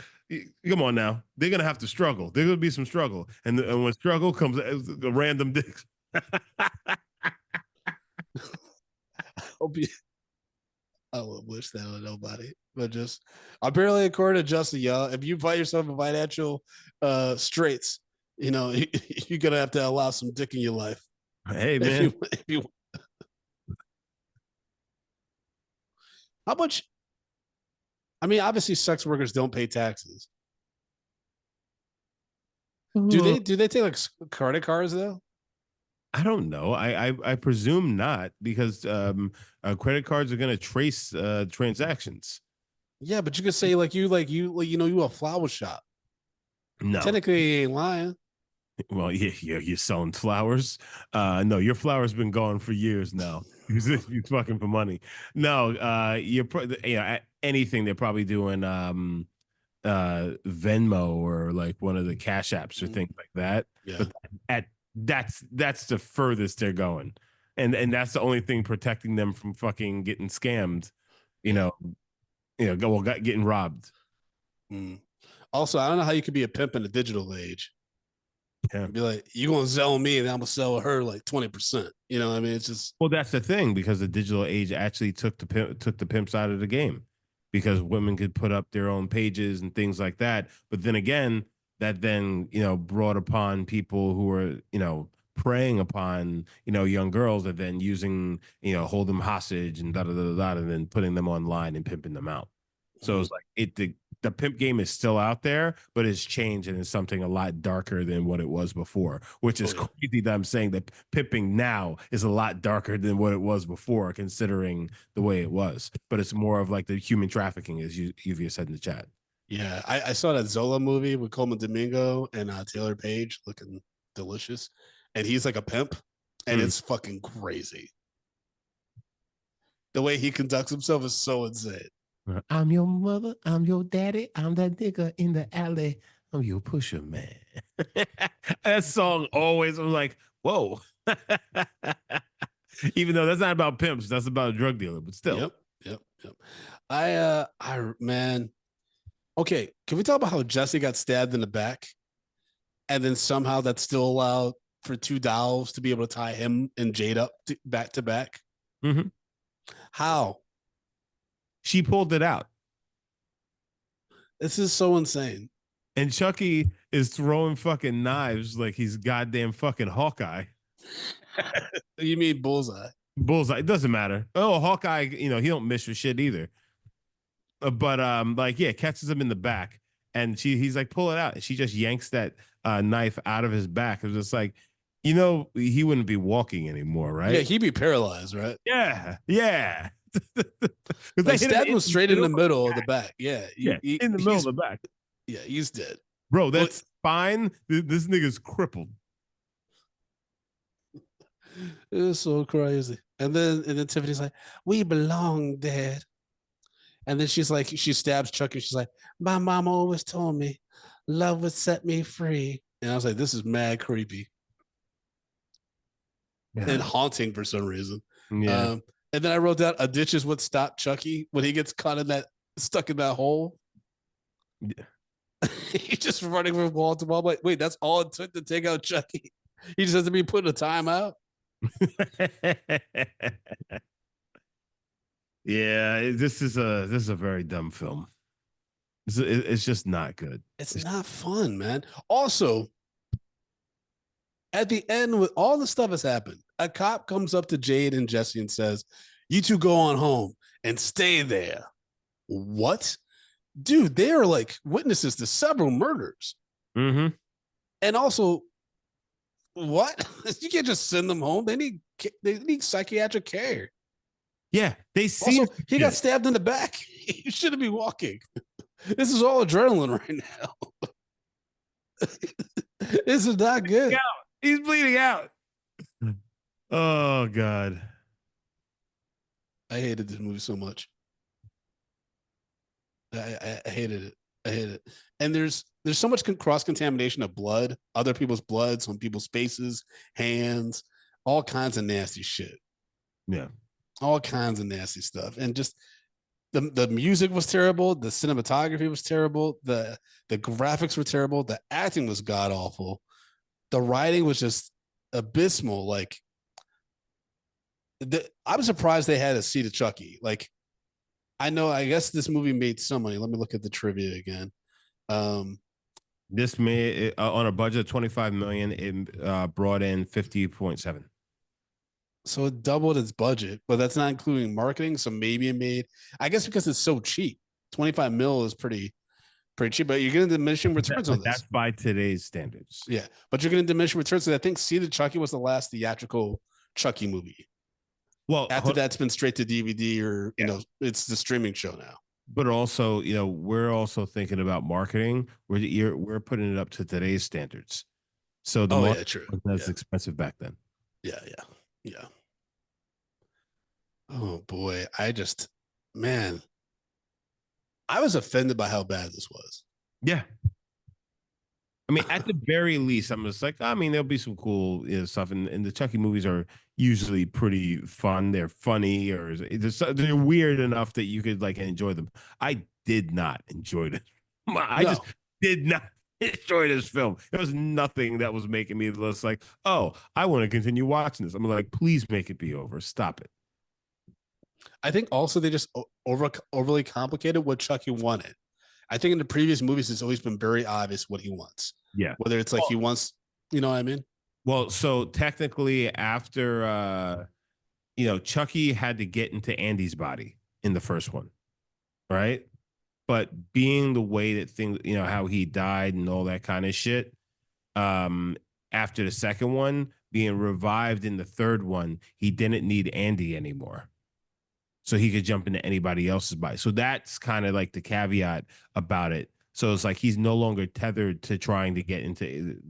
Come on now. They're going to have to struggle. There's going to be some struggle. And when struggle comes, a random dick. I would wish that on nobody. But just apparently, according to Justin, y'all, if you find yourself in financial straits, you know, you're gonna have to allow some dick in your life. Hey man, If you how much? I mean, obviously, sex workers don't pay taxes. Do they take like credit cards though? I don't know. I presume not because credit cards are going to trace transactions. Yeah, but you could say you a flower shop. No. Technically, you ain't lying. Well, you're selling flowers. No, your flower's been gone for years now. You're fucking for money. No, anything they're probably doing Venmo or like one of the cash apps or things like that. Yeah. But that's the furthest they're going. And that's the only thing protecting them from fucking getting scammed, getting robbed. Mm. Also, I don't know how you could be a pimp in the digital age. Yeah. Be like, you gonna sell me, and I'm gonna sell her like 20%. You know what I mean? It's just Well, that's the thing because the digital age actually took the pimps out of the game because women could put up their own pages and things like that. But then again, that then brought upon people who were preying upon young girls and then using hold them hostage and da da da da and then putting them online and pimping them out. So it's like the pimp game is still out there, but it's changed and it's something a lot darker than what it was before, which is crazy that I'm saying that pimping now is a lot darker than what it was before, considering the way it was. But it's more of like the human trafficking, as Lluvia said in the chat. Yeah, I saw that Zola movie with Coleman Domingo and Taylor Page looking delicious. And he's like a pimp, and it's fucking crazy. The way he conducts himself is so insane. I'm your mother. I'm your daddy. I'm that nigga in the alley. I'm your pusher man. That song always, I'm like, whoa. Even though that's not about pimps, that's about a drug dealer, but still. Yep. Man. Okay, can we talk about how Jesse got stabbed in the back? And then somehow that's still allowed for two dolls to be able to tie him and Jade up back to back? Mm-hmm. How? She pulled it out. This is so insane. And Chucky is throwing fucking knives like he's goddamn fucking Hawkeye. You mean Bullseye? Bullseye. It doesn't matter. Oh, Hawkeye, he don't miss your shit either. But catches him in the back. And he's like, pull it out. And she just yanks that knife out of his back. It was just like, he wouldn't be walking anymore, right? Yeah, he'd be paralyzed, right? Yeah. They stabbed him straight in the middle of the back. Yeah. In the middle of the back. Yeah, he's dead. Bro, that's fine. This nigga's crippled. It was so crazy. And then Tiffany's like, we belong, Dad. And then she stabs Chucky. She's like, my mom always told me love would set me free. And I was like, this is mad creepy. Yeah. And haunting for some reason. Yeah. And then I wrote down a ditch is what stopped Chucky when he gets stuck in that hole. Yeah. He's just running from wall to wall. Like, wait, that's all it took to take out Chucky. He just has to be put in a timeout. Yeah, this is a very dumb film. It's just not good. It's not fun, man. Also, at the end, with all the stuff that's happened, a cop comes up to Jade and Jesse and says, you two go on home and stay there. What? Dude, they are like witnesses to several murders. Mm-hmm. And also, what? You can't just send them home. They need psychiatric care. Yeah, they see. Also, he got stabbed in the back. He shouldn't be walking. This is all adrenaline right now. This is not good. He's bleeding out. Oh God, I hated this movie so much. I hated it. I hate it. And there's so much cross contamination of blood, other people's blood, some people's faces, hands, all kinds of nasty shit. Yeah, all kinds of nasty stuff, and just the music was terrible, the cinematography was terrible, the graphics were terrible, the acting was god awful, the writing was just abysmal. Like, I'm surprised they had a seat of Chucky. Like, I know. I guess this movie made some money. Let me look at the trivia again. Um, This made on a budget of 25 million, it brought in 50.7. so it doubled its budget, but that's not including marketing. So maybe it made. I guess because it's so cheap, 25 mil is pretty cheap. But you're getting diminishing returns on this. That's by today's standards. Yeah, but you're getting diminishing returns. So I think Seed of Chucky was the last theatrical Chucky movie. Well, After that's been straight to DVD or it's the streaming show now. But also, we're also thinking about marketing. We're putting it up to today's standards. So the marketing true. was expensive back then. Yeah. Oh boy, I was offended by how bad this was. Yeah. I mean, at the very least, I'm just like, there'll be some cool stuff. And the Chucky movies are usually pretty fun. They're funny or they're weird enough that you could like enjoy them. I did not enjoy this. I just did not enjoy this film. There was nothing that was making me just like, oh, I want to continue watching this. I'm like, please make it be over. Stop it. I think also they just overly complicated what Chucky wanted. I think in the previous movies, it's always been very obvious what he wants. Yeah. Whether it's like he wants, you know what I mean? Well, so technically after, Chucky had to get into Andy's body in the first one, right? But being the way that things, how he died and all that kind of shit, after the second one, being revived in the third one, he didn't need Andy anymore. So he could jump into anybody else's body. So that's kind of like the caveat about it. So it's like he's no longer tethered to trying to get into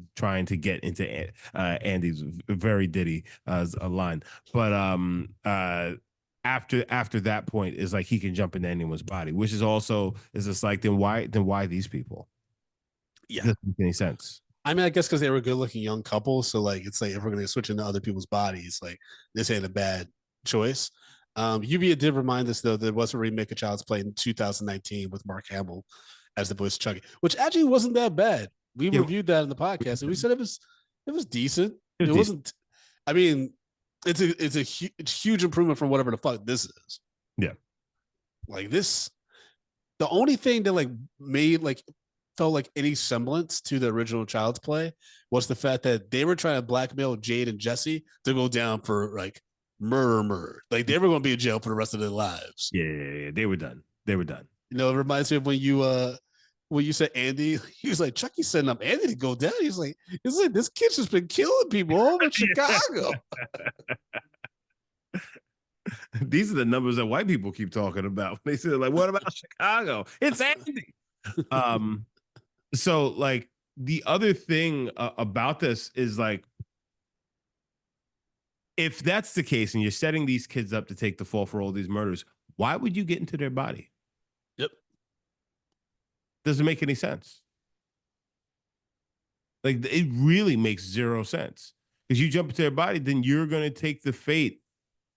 Andy's very ditty a line. But after that point is like he can jump into anyone's body, which is also is just like then why these people? Yeah, doesn't make any sense. I mean, I guess because they were a good-looking young couple, so like it's like if we're gonna switch into other people's bodies, like this ain't a bad choice. Lluvia did remind us though there was a remake of Child's Play in 2019 with Mark Hamill as the voice of Chucky, which actually wasn't that bad. We reviewed that in the podcast and we said it was decent. It wasn't. I mean, it's a huge improvement from whatever the fuck this is. Yeah, like this. The only thing that like made like felt like any semblance to the original Child's Play was the fact that they were trying to blackmail Jade and Jesse to go down for like murder. Like they were going to be in jail for the rest of their lives. Yeah. They were done. It reminds me of when you said Andy, he was like, Chucky's setting up Andy to go down. He's like, this kid's just been killing people all over Chicago. These are the numbers that white people keep talking about. They say like, what about Chicago? It's Andy. So like the other thing about this is like, if that's the case and you're setting these kids up to take the fall for all these murders, why would you get into their body? Yep. Doesn't make any sense. Like it really makes zero sense. Because you jump into their body, then you're going to take the fate.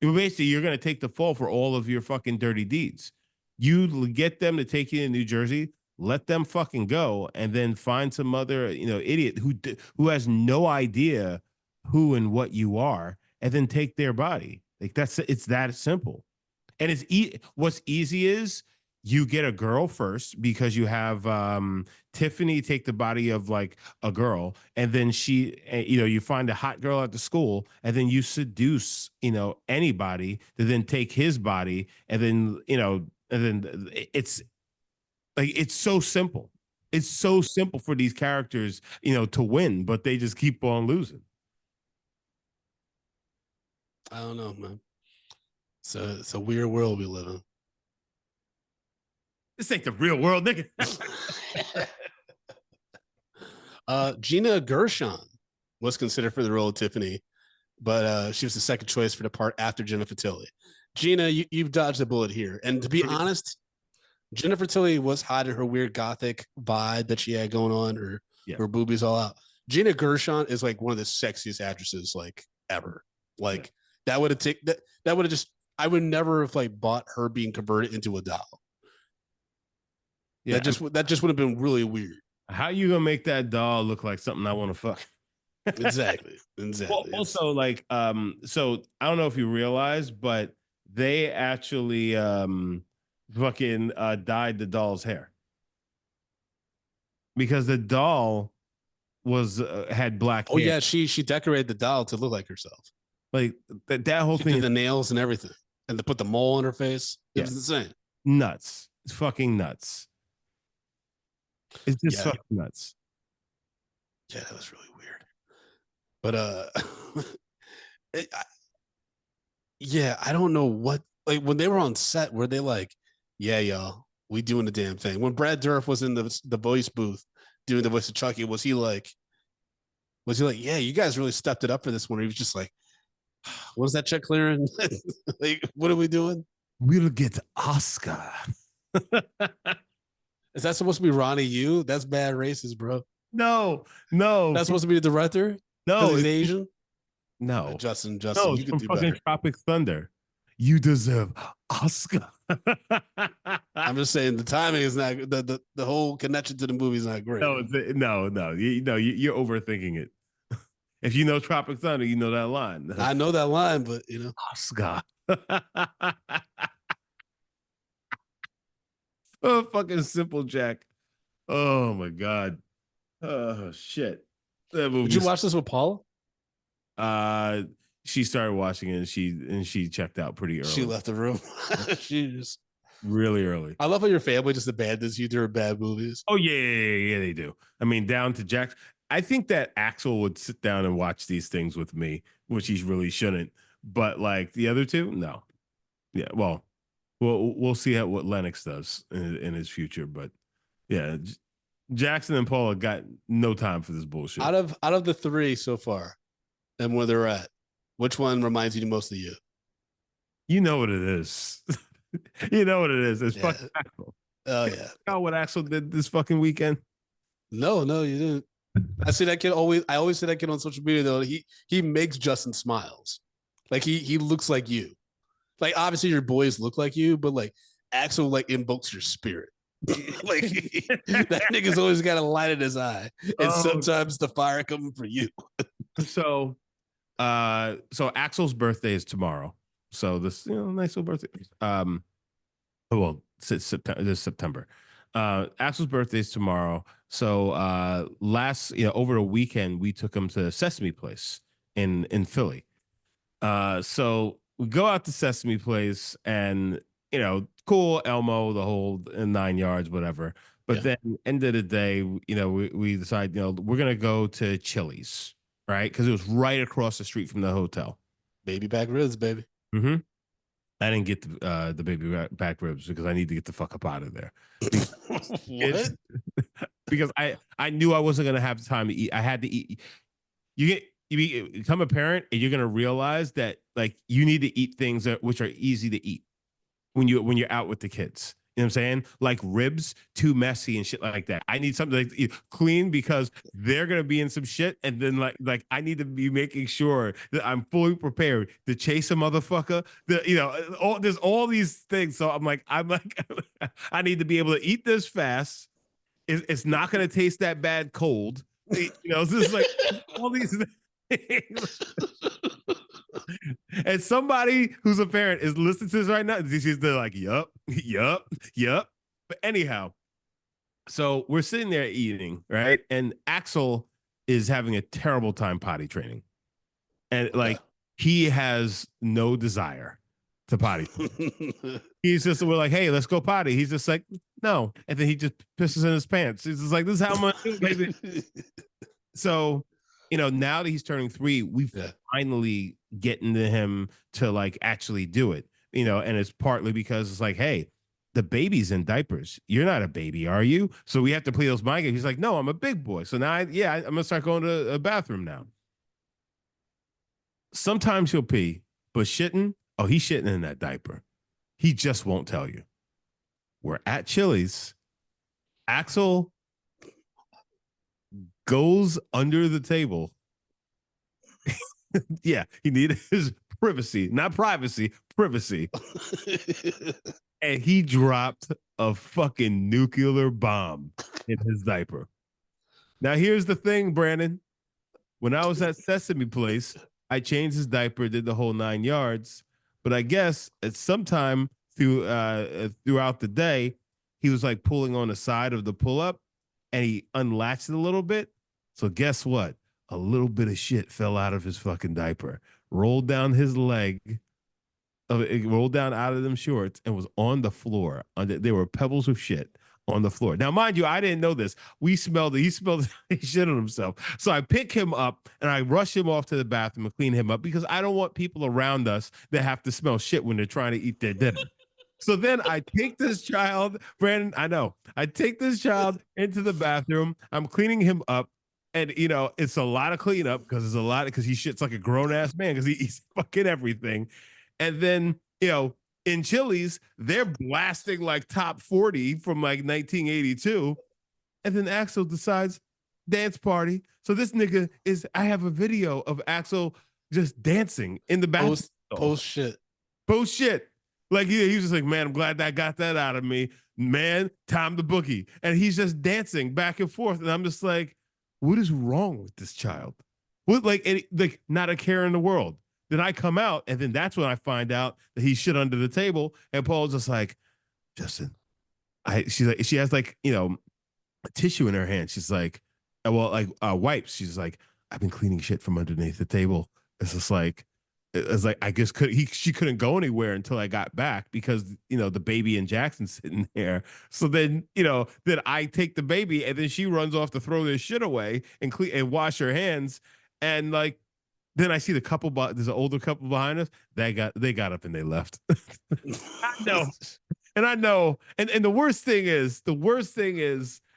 Basically, you're going to take the fall for all of your fucking dirty deeds. You get them to take you to New Jersey, let them fucking go, and then find some other, idiot who has no idea who and what you are, and then take their body. Like it's that simple. And what's easy is you get a girl first because you have Tiffany take the body of like a girl, and then you find a hot girl at the school, and then you seduce, anybody to then take his body, and then, it's like, it's so simple. It's so simple for these characters, to win, but they just keep on losing. I don't know, man. It's a weird world we live in. This ain't the real world, nigga. Gina Gershon was considered for the role of Tiffany, but she was the second choice for the part after Jennifer Tilly. Gina, you've dodged a bullet here. And to be honest, Jennifer Tilly was hiding her weird gothic vibe that she had going on, her boobies all out. Gina Gershon is like one of the sexiest actresses like ever. Like that would have just, I would never have like bought her being converted into a doll. Yeah, that just would have been really weird. How you gonna make that doll look like something I want to fuck? Exactly. Well, also, like, so I don't know if you realize, but they actually fucking dyed the doll's hair because the doll was had black Oh hair. yeah, she decorated the doll to look like herself. Like that whole She thing did is the nails and everything, and to put the mole on her face. It was insane. nuts. It's fucking nuts. It's just Yeah. fucking nuts. Yeah, that was really weird. But yeah, I don't know what, like, when they were on set, were they like, yeah, y'all, we doing the damn thing? When Brad Dourif was in the voice booth doing the voice of Chucky, was he like, yeah, you guys really stepped it up for this one? Or he was just like, what is that check clearing? Like, what are we doing? We'll get Oscar. Is that supposed to be Ronnie Yu? That's bad racist, bro. No. That's supposed to be the director? Because No, he's Asian? no. Justin, No, you it's could from do fucking better. Tropic Thunder. You deserve Oscar. I'm just saying the timing is not the whole connection to the movie is not great. No. You're overthinking it. If you know Tropic Thunder, you know that line. I know that line, but Oscar. Oh, fucking Simple Jack. Oh my god. Oh shit. That movie. Did you watch this with Paula? She started watching it and she checked out pretty early. She left the room. She just really early. I love how your family just abandons you during bad movies. Oh yeah, they do. I mean, down to Jack. I think that Axel would sit down and watch these things with me, which he really shouldn't. But like the other two, no. Yeah, well, we'll see what Lennox does in his future. But yeah, Jackson and Paula got no time for this bullshit. Out of the three so far, and where they're at, which one reminds you the most of you? You know what it is. You know what it is. It's fucking Axel. Oh yeah. Yeah. You know what Axel did this fucking weekend? No, you didn't. I see that kid always. I always see that kid on social media though. He makes Justin smiles. Like he looks like you. Like obviously your boys look like you, but like Axel like invokes your spirit. Like that nigga's always got a light in his eye, and sometimes the fire coming for you. So Axel's birthday is tomorrow. So this nice little birthday. Well, it's September. Axel's birthday is tomorrow. So over the weekend we took him to Sesame Place in Philly. So we go out to Sesame Place and cool Elmo, the whole 9 yards, whatever. But then end of the day, we decide, we're gonna go to Chili's, right? Because it was right across the street from the hotel. Baby back ribs, baby. Mm-hmm. I didn't get the baby back ribs because I need to get the fuck up out of there. What? Because I knew I wasn't gonna have time to eat. I had to eat. You become a parent and you're gonna realize that like you need to eat things which are easy to eat when you're out with the kids. You know what I'm saying? Like ribs, too messy and shit like that. I need something like clean because they're gonna be in some shit, and then like I need to be making sure that I'm fully prepared to chase a motherfucker. There's all these things. So I'm like I need to be able to eat this fast. It's not gonna taste that bad cold. This is like all these things. And somebody who's a parent is listening to this right now. They're like, yup. But anyhow, so we're sitting there eating, right? And Axel is having a terrible time potty training. And he has no desire to potty. He's just, we're like, hey, let's go potty. He's just like, no. And then he just pisses in his pants. He's just like, this is how I'm going to do it, baby. So, now that he's turning 3, we've finally getting to him to like actually do it, and it's partly because it's like, hey, the baby's in diapers. You're not a baby, are you? So we have to play those mind games. He's like, no, I'm a big boy. So now, I'm going to start going to a bathroom now. Sometimes he'll pee, but shitting, he's shitting in that diaper. He just won't tell you. We're at Chili's. Axel goes under the table. Yeah, he needed his privacy, not privacy, privacy. And he dropped a fucking nuclear bomb in his diaper. Now, here's the thing, Brandon. When I was at Sesame Place, I changed his diaper, did the whole 9 yards. But I guess at some time throughout the day, he was like pulling on the side of the pull-up and he unlatched it a little bit. So guess what? A little bit of shit fell out of his fucking diaper, rolled down his leg, it rolled down out of them shorts and was on the floor. There were pebbles of shit on the floor. Now, mind you, I didn't know this. We smelled it. He smelled shit on himself. So I pick him up and I rush him off to the bathroom and clean him up because I don't want people around us that have to smell shit when they're trying to eat their dinner. So then I take this child, Brandon, I know. I take this child into the bathroom. I'm cleaning him up. And, you know, it's a lot of cleanup because he shits like a grown ass man because he eats fucking everything. And then, you know, in Chili's, they're blasting like top 40 from like 1982. And then Axel decides dance party. So this nigga I have a video of Axel just dancing in the bathroom. Post shit. Like he was just like, man, I'm glad that got that out of me. Man, time to boogie. And he's just dancing back and forth. And I'm just like, what is wrong with this child? What, like not a care in the world. Then I come out, and then that's when I find out that he shit under the table. And Paul's just like, Justin, she has like, you know, a tissue in her hand. She's like, wipes. She's like, I've been cleaning shit from underneath the table. It's like I guess she couldn't go anywhere until I got back because, you know, the baby and Jackson's sitting there. So then, you know, then I take the baby and then she runs off to throw their shit away and wash her hands. And like, then I see the couple, there's an older couple behind us. They got up and they left. I know. And the worst thing is,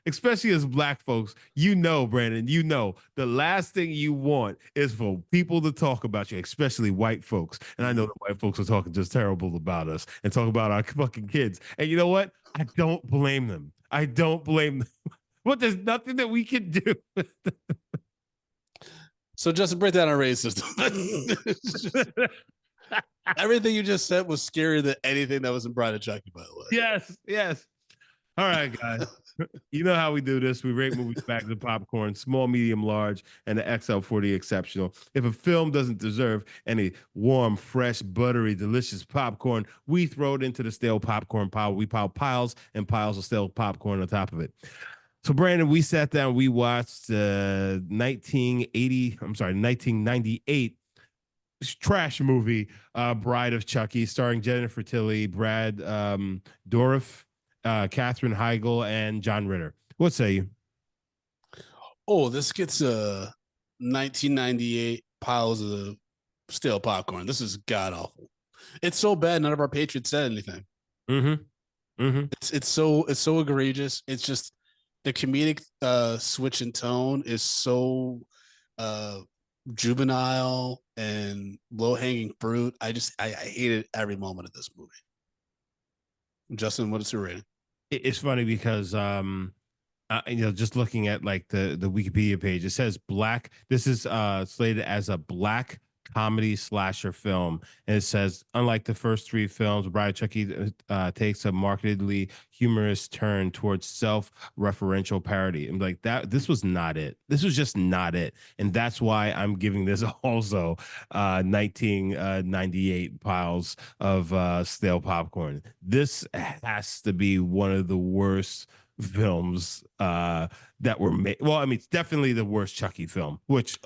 especially as black folks, you know, Brandon, you know, the last thing you want is for people to talk about you, especially white folks. And I know the white folks are talking just terrible about us and talk about our fucking kids. And you know what? I don't blame them. But there's nothing that we can do. So Justin, break down our racism. Everything you just said was scarier than anything that was in Bride of Chucky, by the way. Yes. All right, guys. You know how we do this. We rate movies bags of popcorn, small, medium, large, and the XL for the exceptional. If a film doesn't deserve any warm, fresh, buttery, delicious popcorn, we throw it into the stale popcorn pile. We pile piles and piles of stale popcorn on top of it. So, Brandon, we sat down, we watched 1998 trash movie, Bride of Chucky, starring Jennifer Tilly, Brad Dourif, Katherine Heigl, and John Ritter. What say you? Oh, this gets 1998 piles of stale popcorn. This is god awful. It's so bad. None of our patrons said anything. It's so egregious. It's just the comedic switch in tone is so juvenile and low hanging fruit. I hated every moment of this movie. Justin, what is your rating? It's funny because you know, just looking at like the Wikipedia page, it says black. This is slated as a black comedy slasher film, and it says, unlike the first three films, Bride of Chucky takes a markedly humorous turn towards self-referential parody. And like that, this was not it. This was just not it, and that's why I'm giving this also 1998 piles of stale popcorn. This has to be one of the worst films that were made. Well, I mean, it's definitely the worst Chucky film, which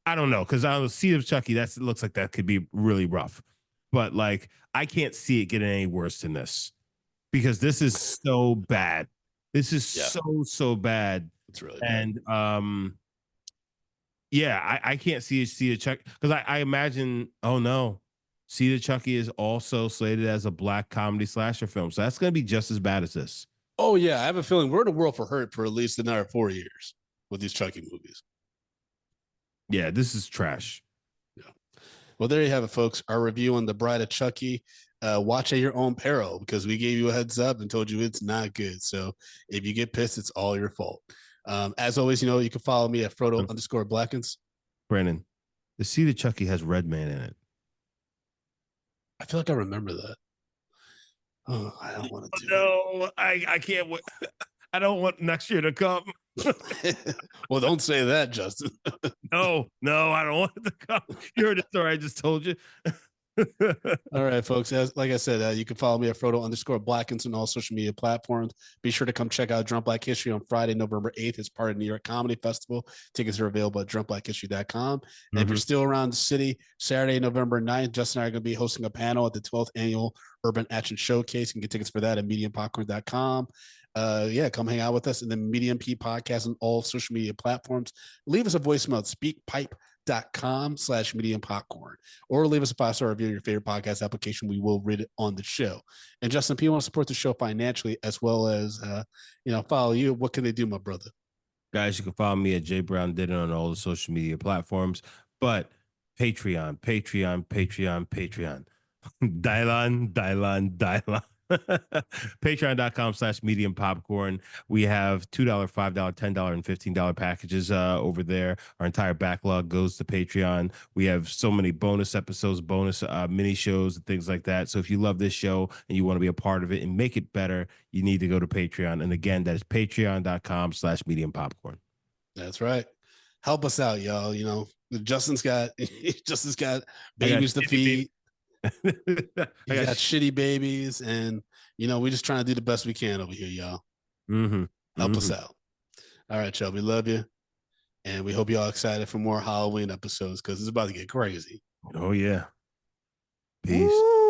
I don't know, because on the Seed of Chucky, it looks like that could be really rough. But like, I can't see it getting any worse than this because this is so bad. This is so bad. It's really bad. And I can't see Seed of Chucky because I imagine, oh no, Seed of Chucky is also slated as a black comedy slasher film. So that's gonna be just as bad as this. Oh yeah, I have a feeling we're in a world for hurt for at least another 4 years with these Chucky movies. Yeah, this is trash. Yeah. Well, there you have it, folks. Our review on The Bride of Chucky. Watch at your own peril because we gave you a heads up and told you it's not good. So if you get pissed, it's all your fault. As always, you know, you can follow me at Frodo_Blackens. Brandon, the Seed of Chucky has Redman in it. I feel like I remember that. Oh, I don't want to do No, I can't wait. I don't want next year to come. Well, don't say that, Justin. No, I don't want it to come. You heard the story I just told you. All right, folks. Like I said, you can follow me at Frodo_Blackens on all social media platforms. Be sure to come check out Drunk Black History on Friday, November 8th as part of New York Comedy Festival. Tickets are available at drunkblackhistory.com. And if you're still around the city, Saturday, November 9th, Justin and I are going to be hosting a panel at the 12th Annual Urban Action Showcase. You can get tickets for that at mediumpopcorn.com. Come hang out with us in the Medium P podcast on all social media platforms. Leave us a voicemail at speakpipe.com/medium popcorn, or leave us a 5-star review on your favorite podcast application. We will read it on the show. And Justin, if you want to support the show financially as well as follow you, what can they do, my brother? Guys, you can follow me at J Brown Did It on all the social media platforms, but Patreon. Dial on. Patreon.com/medium popcorn. We have $2, $5, $10, and $15 packages over there. Our entire backlog goes to Patreon. We have so many bonus episodes, bonus mini shows, and things like that. So if you love this show and you want to be a part of it and make it better, you need to go to Patreon. And again, that is patreon.com/medium popcorn. That's right. Help us out, y'all. Justin's got babies to feed. He got shitty babies, and we're just trying to do the best we can over here, y'all. Help us out. All right, y'all. We love you, and we hope y'all excited for more Halloween episodes because it's about to get crazy. Oh yeah. Peace. Woo!